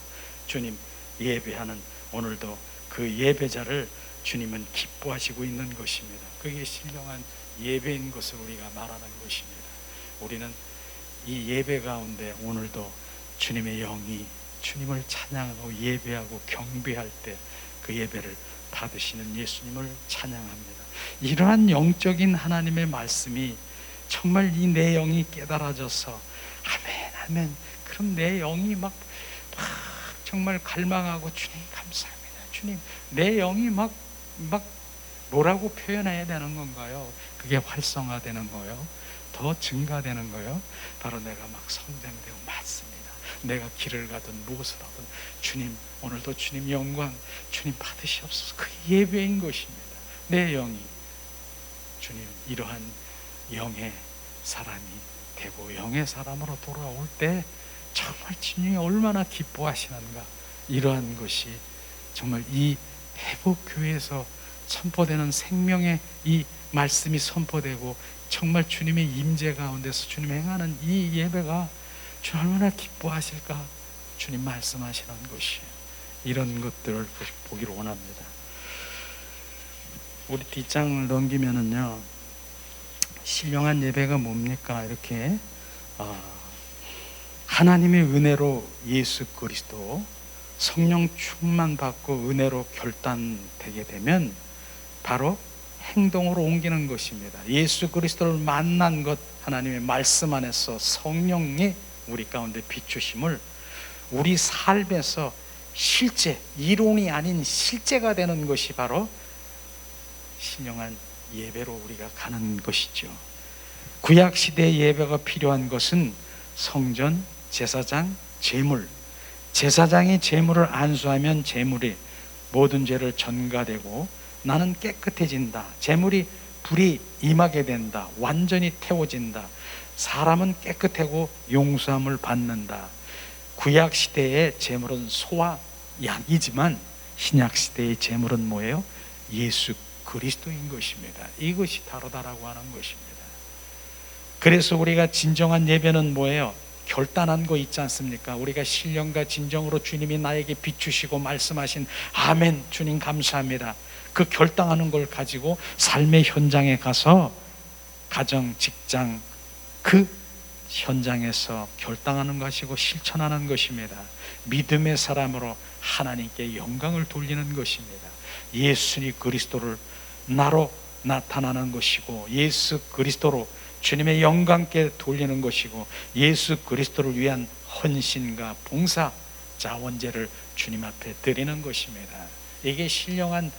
주님 예배하는 오늘도 그 예배자를 주님은 기뻐하시고 있는 것입니다. 그게 신령한 예배인 것을 우리가 말하는 것입니다. 우리는 이 예배 가운데 오늘도 주님의 영이 주님을 찬양하고 예배하고 경배할 때 그 예배를 받으시는 예수님을 찬양합니다. 이러한 영적인 하나님의 말씀이 정말 이 내 영이 깨달아져서 아멘 아멘 그럼 내 영이 막 정말 갈망하고 주님 감사합니다. 주님 내 영이 막 뭐라고 표현해야 되는 건가요? 그게 활성화되는 거예요? 더 증가되는 거예요? 바로 내가 막 성장되고 맞습니다. 내가 길을 가든 무엇을 하든 주님 오늘도 주님 영광 주님 받으시옵소서. 그 예배인 것입니다. 내 영이 주님 이러한 영의 사람이 되고 영의 사람으로 돌아올 때 정말 주님이 얼마나 기뻐하시는가. 이러한 것이 정말 이 회복교회에서 선포되는 생명의 이 말씀이 선포되고 정말 주님의 임재 가운데서 주님 행하는 이 예배가 주님 얼마나 기뻐하실까. 주님 말씀하시는 것이에요. 이런 것들을 보기를 원합니다. 우리 뒷장을 넘기면은요 신령한 예배가 뭡니까? 이렇게 하나님의 은혜로 예수 그리스도 성령 충만 받고 은혜로 결단되게 되면 바로 행동으로 옮기는 것입니다. 예수 그리스도를 만난 것 하나님의 말씀 안에서 성령이 우리 가운데 비추심을 우리 삶에서 실제, 이론이 아닌 실제가 되는 것이 바로 신령한 예배로 우리가 가는 것이죠. 구약시대의 예배가 필요한 것은 성전, 제사장, 제물. 제사장이 제물을 안수하면 제물이 모든 죄를 전가되고 나는 깨끗해진다. 제물이 불이 임하게 된다. 완전히 태워진다. 사람은 깨끗하고 용서함을 받는다. 구약시대의 제물은 소와 양이지만 신약시대의 제물은 뭐예요? 예수 그리스도인 것입니다. 이것이 다르다라고 하는 것입니다. 그래서 우리가 진정한 예배는 뭐예요? 결단한 거 있지 않습니까? 우리가 신령과 진정으로 주님이 나에게 비추시고 말씀하신 아멘, 주님 감사합니다. 그 결단하는 걸 가지고 삶의 현장에 가서 가정, 직장, 그 현장에서 결단하는 것이고 실천하는 것입니다. 믿음의 사람으로 하나님께 영광을 돌리는 것입니다. 예수님 그리스도를 나로 나타나는 것이고 예수 그리스도로 주님의 영광께 돌리는 것이고 예수 그리스도를 위한 헌신과 봉사, 자원제를 주님 앞에 드리는 것입니다. 이게 신령한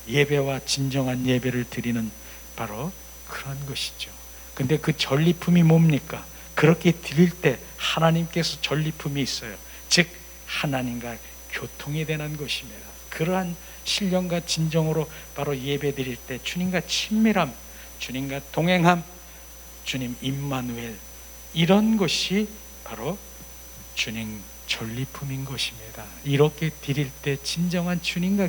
예배와 진정한 예배를 드리는 바로 그런 것이죠. 근데 그 전리품이 뭡니까? 그렇게 드릴 때 하나님께서 전리품이 있어요. 즉 하나님과 교통이 되는 것입니다. 그러한 신령과 진정으로 바로 예배 드릴 때 주님과 친밀함, 주님과 동행함, 주님 임마누엘, 이런 것이 바로 주님 전리품인 것입니다. 이렇게 드릴 때 진정한 주님과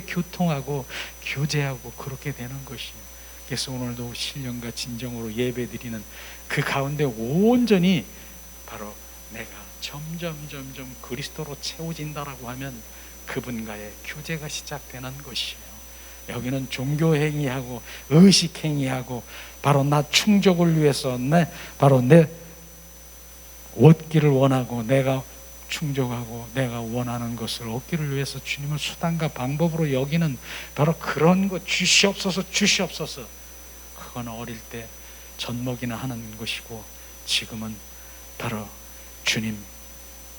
교통하고 교제하고 그렇게 되는 것입니다. 그래서 오늘도 신령과 진정으로 예배 드리는 그 가운데 온전히 바로 내가 점점 그리스도로 채워진다라고 하면 그분과의 교제가 시작되는 것이에요. 여기는 종교행위하고 의식행위하고 바로 나 충족을 위해서 바로 내 얻기를 원하고 내가 충족하고 내가 원하는 것을 얻기를 위해서 주님을 수단과 방법으로 여기는 바로 그런 것, 주시옵소서 그건 어릴 때 젖먹이나 하는 것이고 지금은 바로 주님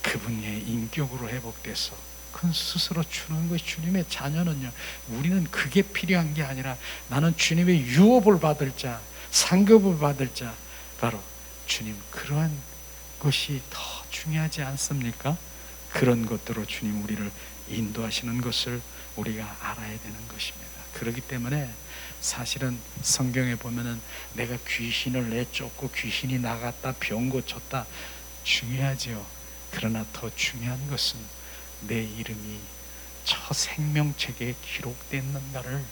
그분의 인격으로 회복돼서 그건 스스로 주는 것이 주님의 자녀는요, 우리는 그게 필요한 게 아니라 나는 주님의 유업을 받을 자, 상급을 받을 자, 바로 주님 그러한 것이 더 중요하지 않습니까? 그런 것들로 주님 우리를 인도하시는 것을 우리가 알아야 되는 것입니다. 그렇기 때문에 사실은 성경에 보면은 내가 귀신을 내쫓고 귀신이 나갔다, 병 고쳤다, 중요하지요. 그러나 더 중요한 것은 내 이름이 저 생명책에 기록됐는가를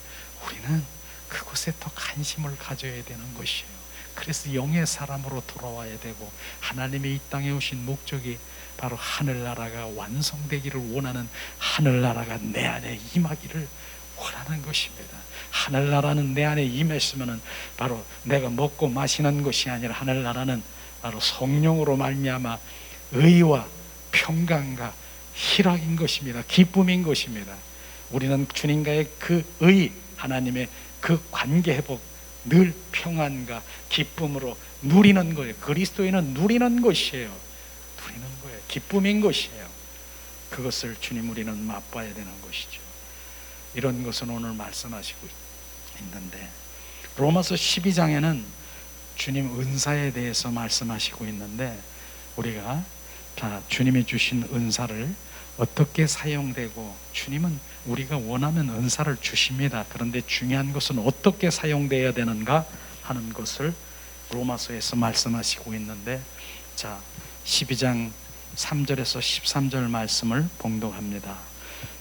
우리는 그곳에 더 관심을 가져야 되는 것이에요. 그래서 영의 사람으로 돌아와야 되고 하나님의 이 땅에 오신 목적이 바로 하늘나라가 완성되기를 원하는, 하늘나라가 내 안에 임하기를 원하는 것입니다. 하늘나라는 내 안에 임했으면 바로 내가 먹고 마시는 것이 아니라 하늘나라는 바로 성령으로 말미암아 의와 평강과 희락인 것입니다. 기쁨인 것입니다. 우리는 주님과의 그 의, 하나님의 그 관계 회복, 늘 평안과 기쁨으로 누리는 거예요. 그리스도인은 누리는 것이에요. 누리는 거예요. 기쁨인 것이에요. 그것을 주님 우리는 맛봐야 되는 것이죠. 이런 것은 오늘 말씀하시고 있는데 로마서 12장에는 주님 은사에 대해서 말씀하시고 있는데 우리가 주님이 주신 은사를 어떻게 사용되고, 주님은 우리가 원하면 은사를 주십니다. 그런데 중요한 것은 어떻게 사용되어야 되는가 하는 것을 로마서에서 말씀하시고 있는데, 자 12장 3절에서 13절 말씀을 봉독합니다.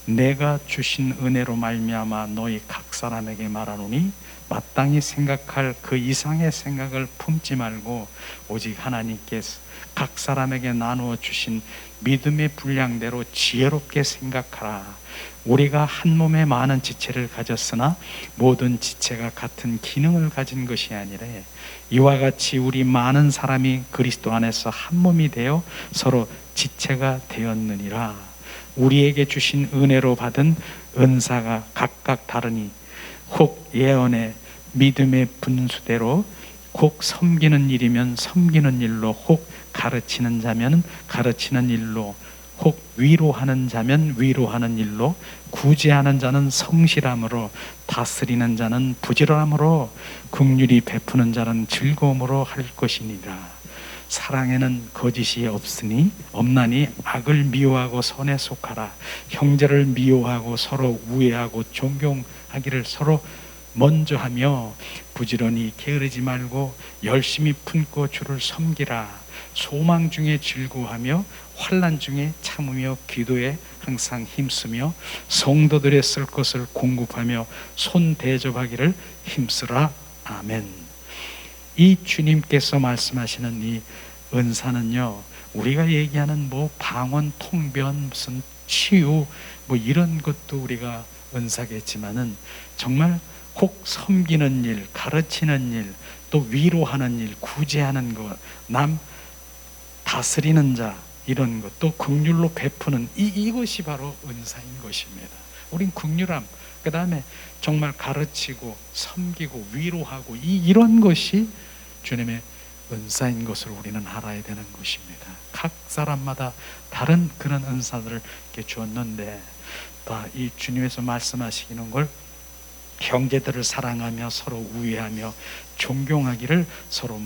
내가 주신 은혜로 말미암아 너희 각 사람에게 말하노니 마땅히 생각할 그 이상의 생각을 품지 말고 오직 하나님께서 각 사람에게 나누어 주신 믿음의 분량대로 지혜롭게 생각하라. 우리가 한 몸에 많은 지체를 가졌으나 모든 지체가 같은 기능을 가진 것이 아니라 이와 같이 우리 많은 사람이 그리스도 안에서 한 몸이 되어 서로 지체가 되었느니라. 우리에게 주신 은혜로 받은 은사가 각각 다르니 혹 예언의 믿음의 분수대로, 혹 섬기는 일이면 섬기는 일로, 혹 가르치는 자면 가르치는 일로, 혹 위로하는 자면 위로하는 일로, 구제하는 자는 성실함으로, 다스리는 자는 부지런함으로, 긍휼히 베푸는 자는 즐거움으로 할 것이니라. 사랑에는 거짓이 없나니 악을 미워하고 선에 속하라. 형제를 미워하고 서로 우애하고 존경하기를 서로 먼저 하며, 부지런히 게으르지 말고 열심히 품고 주를 섬기라. 소망 중에 즐거워하며 환난 중에 참으며 기도에 항상 힘쓰며 성도들의 쓸 것을 공급하며 손 대접하기를 힘쓰라. 아멘. 이 주님께서 말씀하시는 이 은사는요, 우리가 얘기하는 뭐 방언, 통변, 무슨 치유 뭐 이런 것도 우리가 은사겠지만은, 정말 혹 섬기는 일, 가르치는 일, 또 위로하는 일, 구제하는 것, 남 다스리는 자, 이런 것, 또 긍휼로 베푸는 이것이 바로 은사인 것입니다. 우린 긍휼함, 그 다음에 정말 가르치고 섬기고 위로하고 이런 것이 주님의 은사인 것을 우리는 알아야 되는 것입니다. 각 사람마다 다른 그런 은사들을 이렇게 주었는데, 이 주님에서 말씀하시는 걸 형제들을 사랑하며 서로 우애하며 존경하기를 서로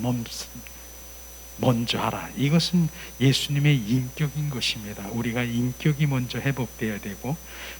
먼저 하라. 이것은 예수님의 인격인 것입니다. 우리가 인격이 먼저 회복되어야 되고,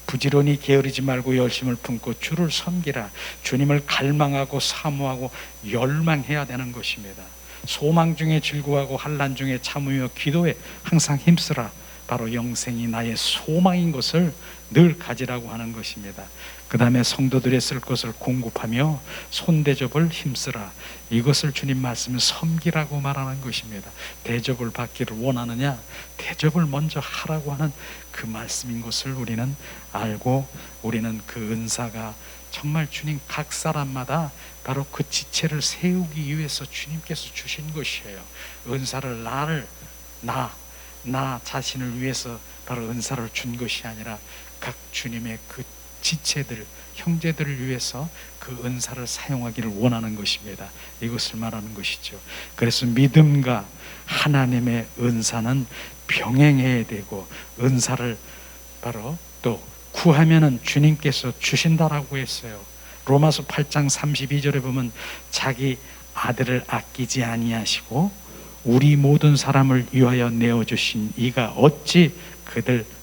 부지런히 게으르지 말고 열심을 품고 주를 섬기라. 주님을 갈망하고 사모하고 열망해야 되는 것입니다. 소망 중에 즐거워하고 환난 중에 참으며 기도에 항상 힘쓰라. 바로 영생이 나의 소망인 것을 늘 가지라고 하는 것입니다. 그 다음에 성도들의 쓸 것을 공급하며 손대접을 힘쓰라. 이것을 주님 말씀은 섬기라고 말하는 것입니다. 대접을 받기를 원하느냐? 대접을 먼저 하라고 하는 그 말씀인 것을 우리는 알고, 우리는 그 은사가 정말 주님 각 사람마다 바로 그 지체를 세우기 위해서 주님께서 주신 것이에요. 은사를 나 자신을 위해서 바로 은사를 준 것이 아니라 각 주님의 그 지체들, 형제들을 위해서 그 은사를 사용하기를 원하는 것입니다. 이것을 말하는 것이죠. 그래서 믿음과 하나님의 은사는 병행해야 되고, 은사를 바로 또 구하면은 주님께서 주신다라고 했어요. 로마서 8장 32절에 보면, 자기 아들을 아끼지 아니하시고 우리 모든 사람을 위하여 내어주신 이가 어찌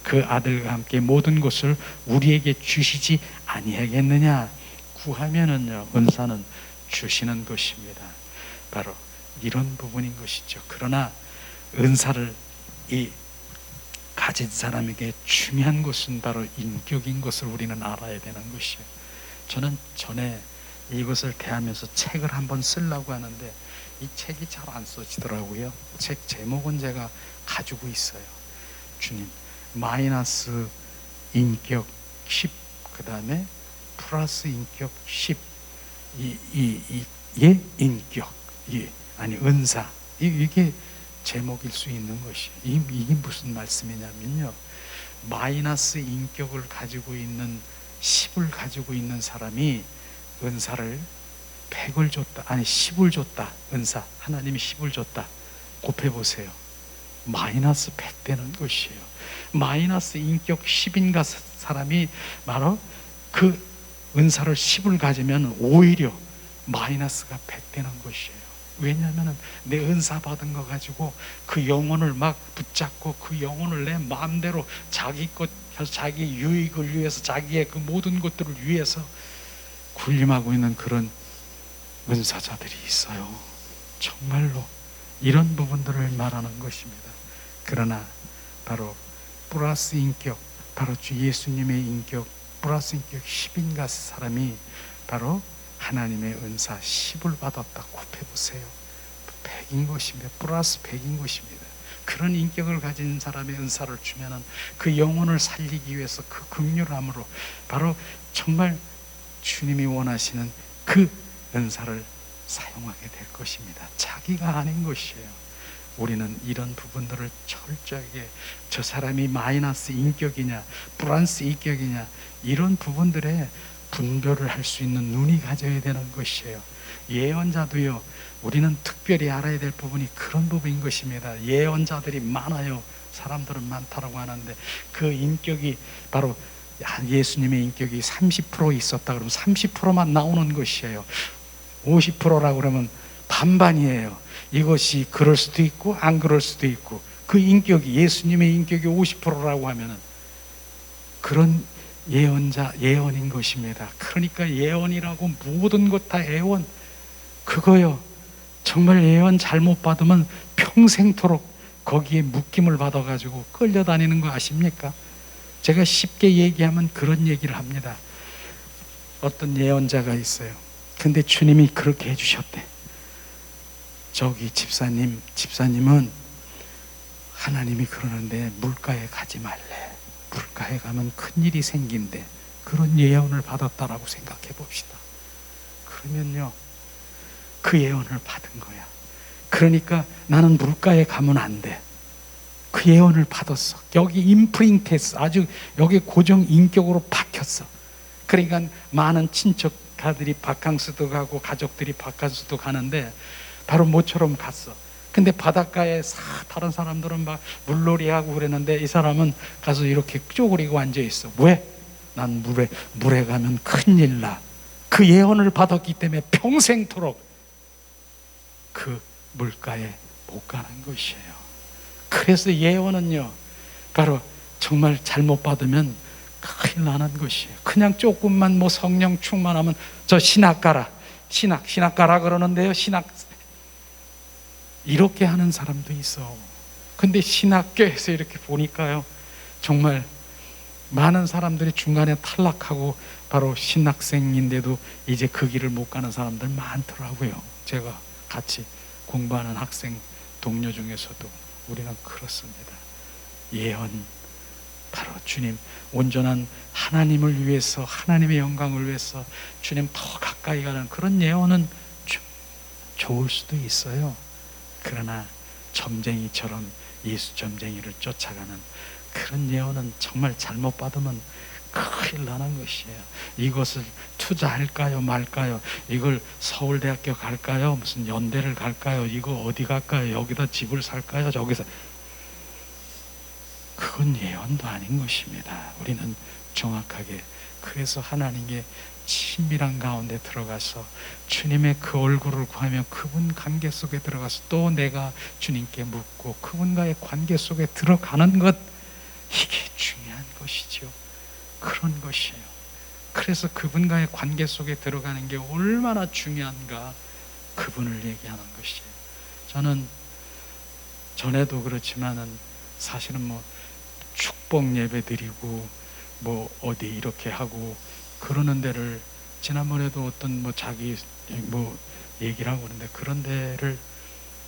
그 아들과 함께 모든 것을 우리에게 주시지 아니하겠느냐. 구하면은요, 은사는 주시는 것입니다. 바로 이런 부분인 것이죠. 그러나 은사를 가진 사람에게 중요한 것은 바로 인격인 것을 우리는 알아야 되는 것이에요. 저는 전에 이것을 대하면서 책을 한번 쓰려고 하는데 이 책이 잘 안 써지더라고요. 책 제목은 제가 가지고 있어요. 주님, 마이너스 인격 10, 그 다음에 플러스 인격 10, 인격, 은사, 이게 제목일 수 있는 것이, 이게 무슨 말씀이냐면요, 마이너스 인격을 가지고 있는 10을 가지고 있는 사람이 은사를 100을 줬다, 10을 줬다, 은사 하나님이 10을 줬다, 곱해보세요. 마이너스 100 되는 것이에요. 마이너스 인격 10인가 사람이 바로 그 은사를 10을 가지면 오히려 마이너스가 100 되는 것이에요. 왜냐하면 내 은사 받은 거 가지고 그 영혼을 막 붙잡고 그 영혼을 내 마음대로 자기 것, 자기 유익을 위해서, 자기의 그 모든 것들을 위해서 군림하고 있는 그런 은사자들이 있어요. 정말로 이런 부분들을 말하는 것입니다. 그러나 바로 플러스 인격, 바로 주 예수님의 인격, 플러스 인격 10인가 사람이 바로 하나님의 은사 10을 받았다. 곱해보세요. 100인 것입니다. 플러스 100인 것입니다. 그런 인격을 가진 사람의 은사를 주면은 그 영혼을 살리기 위해서 그 긍휼함으로 바로 정말 주님이 원하시는 그 은사를 사용하게 될 것입니다. 자기가 아닌 것이에요. 우리는 이런 부분들을 철저하게, 저 사람이 마이너스 인격이냐 플러스 인격이냐, 이런 부분들에 분별을 할 수 있는 눈이 가져야 되는 것이에요. 예언자도요, 우리는 특별히 알아야 될 부분이 그런 부분인 것입니다. 예언자들이 많아요. 사람들은 많다라고 하는데 그 인격이 바로 예수님의 인격이 30% 있었다 그러면 30%만 나오는 것이에요. 50%라고 그러면 반반이에요. 이것이 그럴 수도 있고 안 그럴 수도 있고, 그 인격이 예수님의 인격이 50%라고 하면은 그런 예언인 것입니다. 그러니까 예언이라고 모든 것 다 예언, 그거요. 정말 예언 잘못 받으면 평생토록 거기에 묶임을 받아가지고 끌려다니는 거 아십니까? 제가 쉽게 얘기하면 그런 얘기를 합니다. 어떤 예언자가 있어요. 근데 주님이 그렇게 해주셨대. 저기 집사님은 하나님이 그러는데 물가에 가지 말래. 물가에 가면 큰일이 생긴대. 그런 예언을 받았다라고 생각해 봅시다. 그러면요, 그 예언을 받은 거야. 그러니까 나는 물가에 가면 안 돼. 그 예언을 받았어. 여기 임프린트했어. 아주 여기 고정 인격으로 박혔어. 그러니까 많은 친척가들이 바캉스도 가고 가족들이 바캉스도 가는데 바로 모처럼 갔어. 근데 바닷가에 다른 사람들은 막 물놀이하고 그랬는데 이 사람은 가서 이렇게 쪼그리고 앉아있어. 왜? 난 물에 가면 큰일 나. 그 예언을 받았기 때문에 평생토록 그 물가에 못 가는 것이에요. 그래서 예언은요, 바로 정말 잘못 받으면 큰일 나는 것이에요. 그냥 조금만 뭐 성령 충만하면 저 신학 가라, 신학 가라 그러는데요, 신학 이렇게 하는 사람도 있어. 근데 신학교에서 이렇게 보니까요, 정말 많은 사람들이 중간에 탈락하고 바로 신학생인데도 이제 그 길을 못 가는 사람들 많더라고요. 제가 같이 공부하는 학생 동료 중에서도 우리는 그렇습니다. 예언, 바로 주님, 온전한 하나님을 위해서, 하나님의 영광을 위해서 주님 더 가까이 가는 그런 예언은 좋을 수도 있어요. 그러나 점쟁이처럼 예수 점쟁이를 쫓아가는 그런 예언은 정말 잘못 받으면 큰일 나는 것이에요. 이것을 투자할까요 말까요? 이걸 서울대학교 갈까요? 무슨 연대를 갈까요? 이거 어디 갈까요? 여기다 집을 살까요? 저기서. 그건 예언도 아닌 것입니다. 우리는 정확하게, 그래서 하나님의 친밀한 가운데 들어가서 주님의 그 얼굴을 구하며 그분 관계 속에 들어가서 또 내가 주님께 묻고 그분과의 관계 속에 들어가는 것, 이게 중요한 것이죠. 그런 것이에요. 그래서 그분과의 관계 속에 들어가는 게 얼마나 중요한가, 그분을 얘기하는 것이에요. 저는 전에도 그렇지만은 사실은 뭐 축복 예배 드리고 뭐 어디 이렇게 하고 그러는 데를, 지난번에도 어떤 뭐 자기 뭐 얘기를 하고 그러는데 그런 데를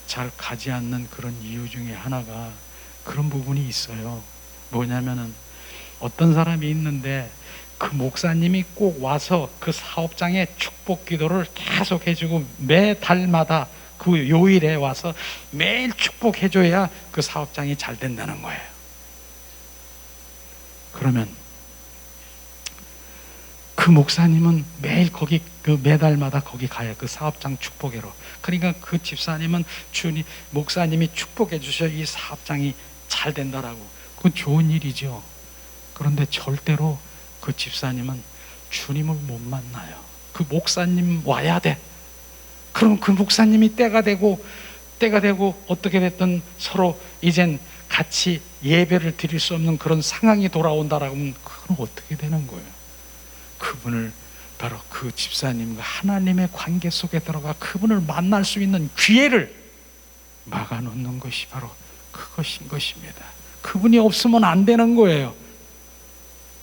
잘 가지 않는 그런 이유 중에 하나가 그런 부분이 있어요. 뭐냐면은 어떤 사람이 있는데 그 목사님이 꼭 와서 그 사업장에 축복 기도를 계속 해주고 매 달마다 그 요일에 와서 매일 축복해줘야 그 사업장이 잘 된다는 거예요. 그러면 그 목사님은 매일 거기 그 매달마다 거기 가요. 그 사업장 축복회로. 그러니까 그 집사님은 목사님이 축복해 주셔 이 사업장이 잘 된다라고. 그건 좋은 일이죠. 그런데 절대로 그 집사님은 주님을 못 만나요. 그 목사님 와야 돼. 그럼 그 목사님이 때가 되고 어떻게 됐든 서로 이젠 같이 예배를 드릴 수 없는 그런 상황이 돌아온다라고 하면 그건 어떻게 되는 거예요? 그분을, 바로 그 집사님과 하나님의 관계 속에 들어가 그분을 만날 수 있는 기회를 막아놓는 것이 바로 그것인 것입니다. 그분이 없으면 안 되는 거예요.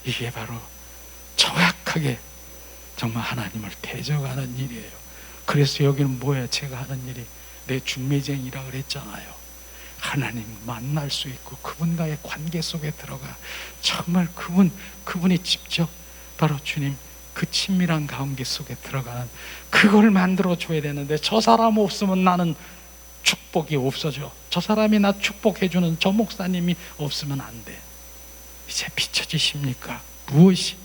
이게 바로 정확하게 정말 하나님을 대적하는 일이에요. 그래서 여기는 뭐예요? 제가 하는 일이 내 중매쟁이라 그랬잖아요. 하나님 만날 수 있고 그분과의 관계 속에 들어가 정말 그분이 직접 바로 주님 그 친밀한 관계 속에 들어가는 그걸 만들어 줘야 되는데, 저 사람 없으면 나는 축복이 없어져. 저 사람이 나 축복해 주는 저 목사님이 없으면 안 돼. 이제 비춰지십니까? 무엇이?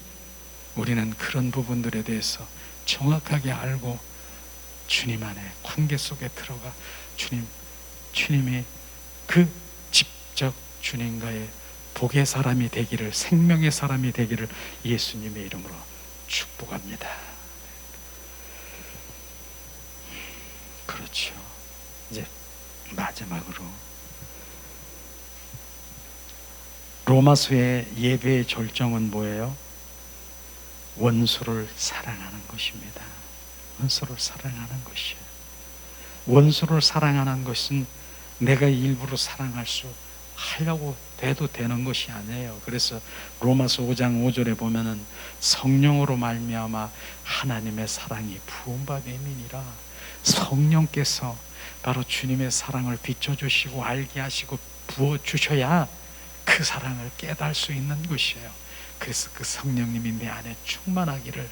우리는 그런 부분들에 대해서 정확하게 알고 주님 안에 관계 속에 들어가 주님의 그 직접 주님과의 복의 사람이 되기를, 생명의 사람이 되기를 예수님의 이름으로 축복합니다. 그렇죠. 이제 마지막으로 로마서의 예배의 절정은 뭐예요? 원수를 사랑하는 것입니다. 원수를 사랑하는 것이에요. 원수를 사랑하는 것은 내가 일부러 사랑할 수 하려고 돼도 되는 것이 아니에요. 그래서 로마서 5장 5절에 보면은 성령으로 말미암아 하나님의 사랑이 부은 바 됨이니라. 성령께서 바로 주님의 사랑을 비춰주시고 알게 하시고 부어주셔야 그 사랑을 깨달을 수 있는 것이에요. 그래서 그 성령님이 내 안에 충만하기를,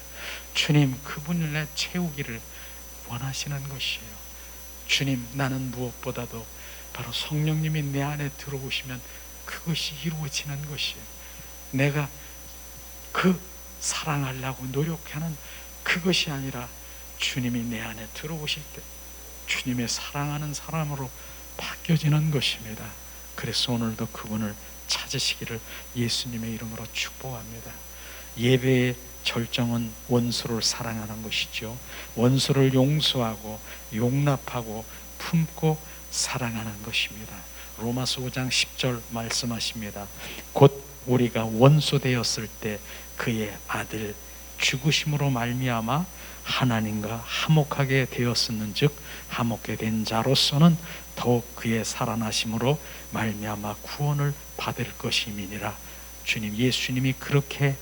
주님 그분을 내 채우기를 원하시는 것이에요. 주님, 나는 무엇보다도 바로 성령님이 내 안에 들어오시면 그것이 이루어지는 것이에요. 내가 그 사랑하려고 노력하는 그것이 아니라 주님이 내 안에 들어오실 때 주님의 사랑하는 사람으로 바뀌어지는 것입니다. 그래서 오늘도 그분을 찾으시기를 예수님의 이름으로 축복합니다. 예배의 절정은 원수를 사랑하는 것이죠. 원수를 용서하고 용납하고 품고 사랑하는 것입니다. 로마서 5장 10절 말씀하십니다. 곧 우리가 원수 되었을 때 그의 아들 죽으심으로 말미암아 하나님과 화목하게 되었었는즉 화목게 된 자로서는 더욱 그의 살아나심으로 말미암아 구원을 받을 것임이니라. 주님, 예수님이 그렇게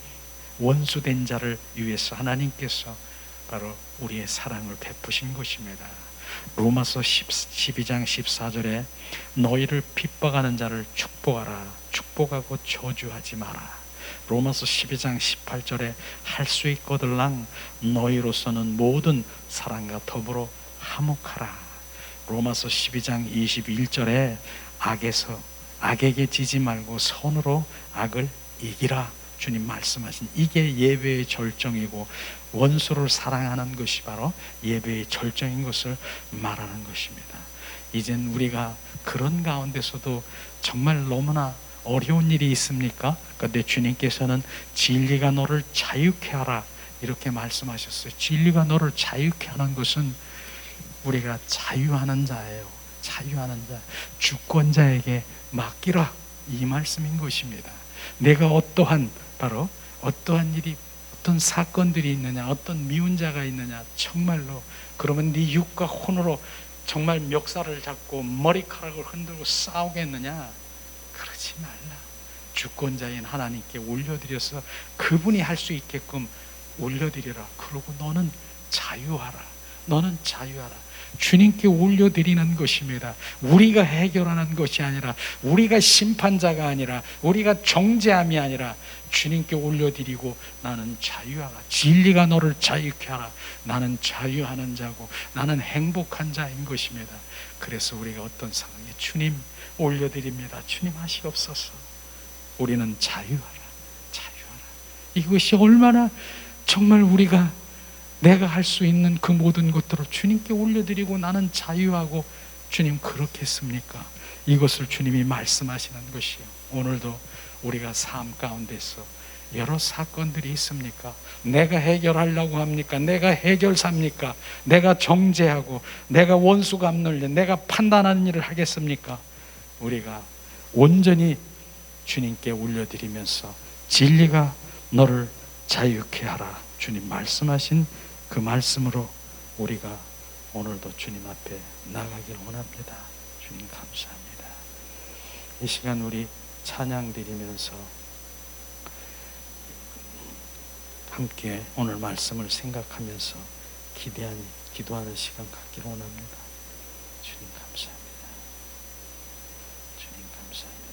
원수된 자를 위해서 하나님께서 바로 우리의 사랑을 베푸신 것입니다. 로마서 12장 14절에 너희를 핍박하는 자를 축복하라. 축복하고 저주하지 마라. 로마서 12장 18절에 할 수 있거들랑 너희로서는 모든 사람과 더불어 화목하라. 로마서 12장 21절에 악에게 지지 말고 선으로 악을 이기라. 주님 말씀하신 이게 예배의 절정이고 원수를 사랑하는 것이 바로 예배의 절정인 것을 말하는 것입니다. 이젠 우리가 그런 가운데서도 정말 너무나 어려운 일이 있습니까? 그런데 주님께서는 진리가 너를 자유케 하라 이렇게 말씀하셨어요. 진리가 너를 자유케 하는 것은 우리가 자유하는 자예요. 자유하는 자, 주권자에게 맡기라 이 말씀인 것입니다. 내가 바로 어떠한 일이, 어떤 사건들이 있느냐, 어떤 미운 자가 있느냐, 정말로 그러면 네 육과 혼으로 정말 멱살을 잡고 머리카락을 흔들고 싸우겠느냐? 그러지 말라. 주권자인 하나님께 올려드려서 그분이 할 수 있게끔 올려드리라. 그러고 너는 자유하라. 너는 자유하라. 주님께 올려드리는 것입니다. 우리가 해결하는 것이 아니라, 우리가 심판자가 아니라, 우리가 정죄함이 아니라 주님께 올려드리고 나는 자유하라. 진리가 너를 자유케 하라. 나는 자유하는 자고 나는 행복한 자인 것입니다. 그래서 우리가 어떤 상황에 주님 올려드립니다. 주님 하시옵소서. 우리는 자유하라. 자유하라. 이것이 얼마나 정말 우리가 내가 할 수 있는 그 모든 것들을 주님께 올려드리고 나는 자유하고, 주님 그렇겠습니까? 이것을 주님이 말씀하시는 것이요. 오늘도 우리가 삶 가운데서 여러 사건들이 있습니까? 내가 해결하려고 합니까? 내가 해결사입니까? 내가 정죄하고 내가 원수 갚는, 내가 판단하는 일을 하겠습니까? 우리가 온전히 주님께 올려드리면서 진리가 너를 자유케 하라. 주님 말씀하신 그 말씀으로 우리가 오늘도 주님 앞에 나가길 원합니다. 주님 감사합니다. 이 시간 우리 찬양 드리면서 함께 오늘 말씀을 생각하면서 기도하는 시간 갖기를 원합니다. 주님 감사합니다. 주님 감사합니다.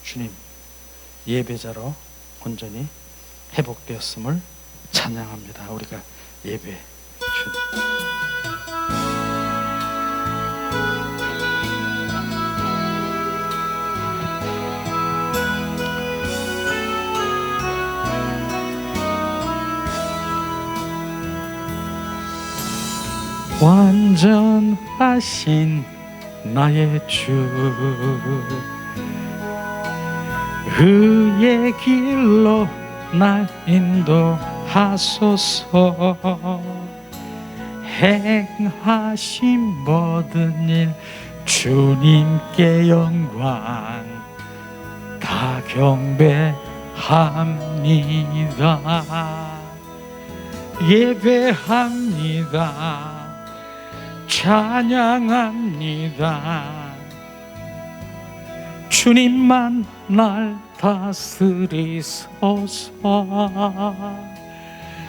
주님, 예배자로 온전히 회복되었음을 찬양합니다. 우리가 예배 주님. 완전하신 나의 주, 의의 길로 날 인도하소서. 행하신 모든 일 주님께 영광 다 경배합니다. 예배합니다. 찬양합니다. 주님만 날 다스리소서.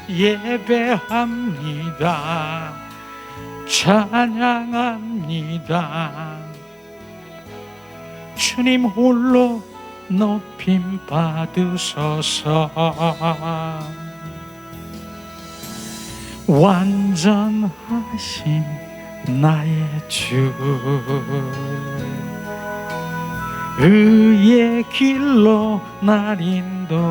예배합니다. 찬양합니다. 주님 홀로 높임 받으소서. 완전하신 나의 주, 의의 길로 날 인도하소서.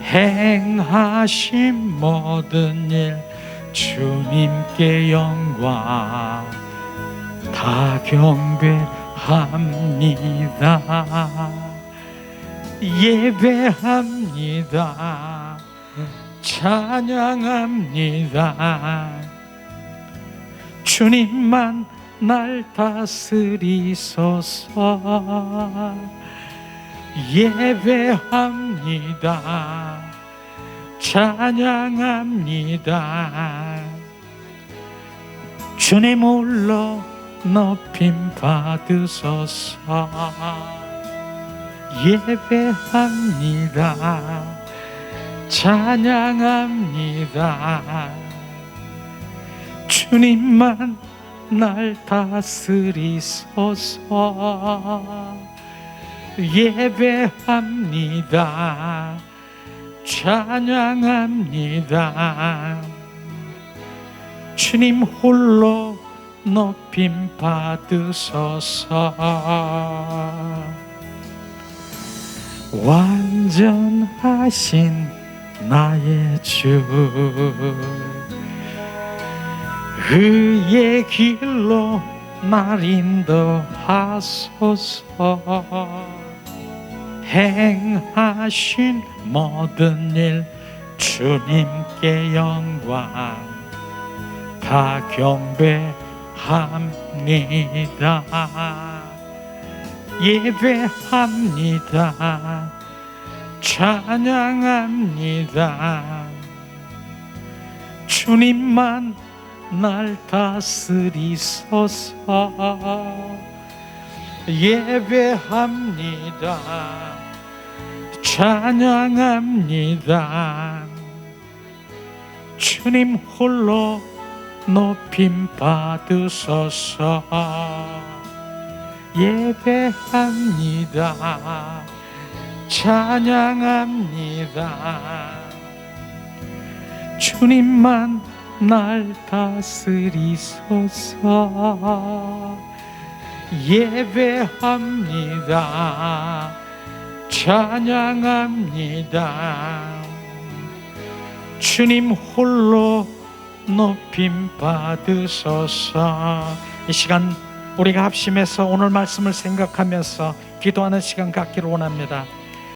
행하신 모든 일 주님께 영광 다 경배합니다. 예배합니다. 찬양합니다. 주님만 날 다스리소서. 예배합니다. 찬양합니다. 주님 홀로 높임 받으소서. 예배합니다. 찬양합니다. 주님만 날 다스리소서. 예배합니다. 찬양합니다. 주님 홀로 높임 받으소서. 완전하신 나의 주, 의의 길로 날 인도하소서. 행하신 모든 일 주님께 영광 다 경배합니다. 예배합니다. 찬양합니다. 주님만 날 다스리소서. 예배합니다. 찬양합니다. 주님 홀로 높임 받으소서. 예배합니다. 찬양합니다. 주님만 날 다스리소서. 예배합니다. 찬양합니다. 주님 홀로 높임 받으소서. 이 시간 우리가 합심해서 오늘 말씀을 생각하면서 기도하는 시간 갖기를 원합니다.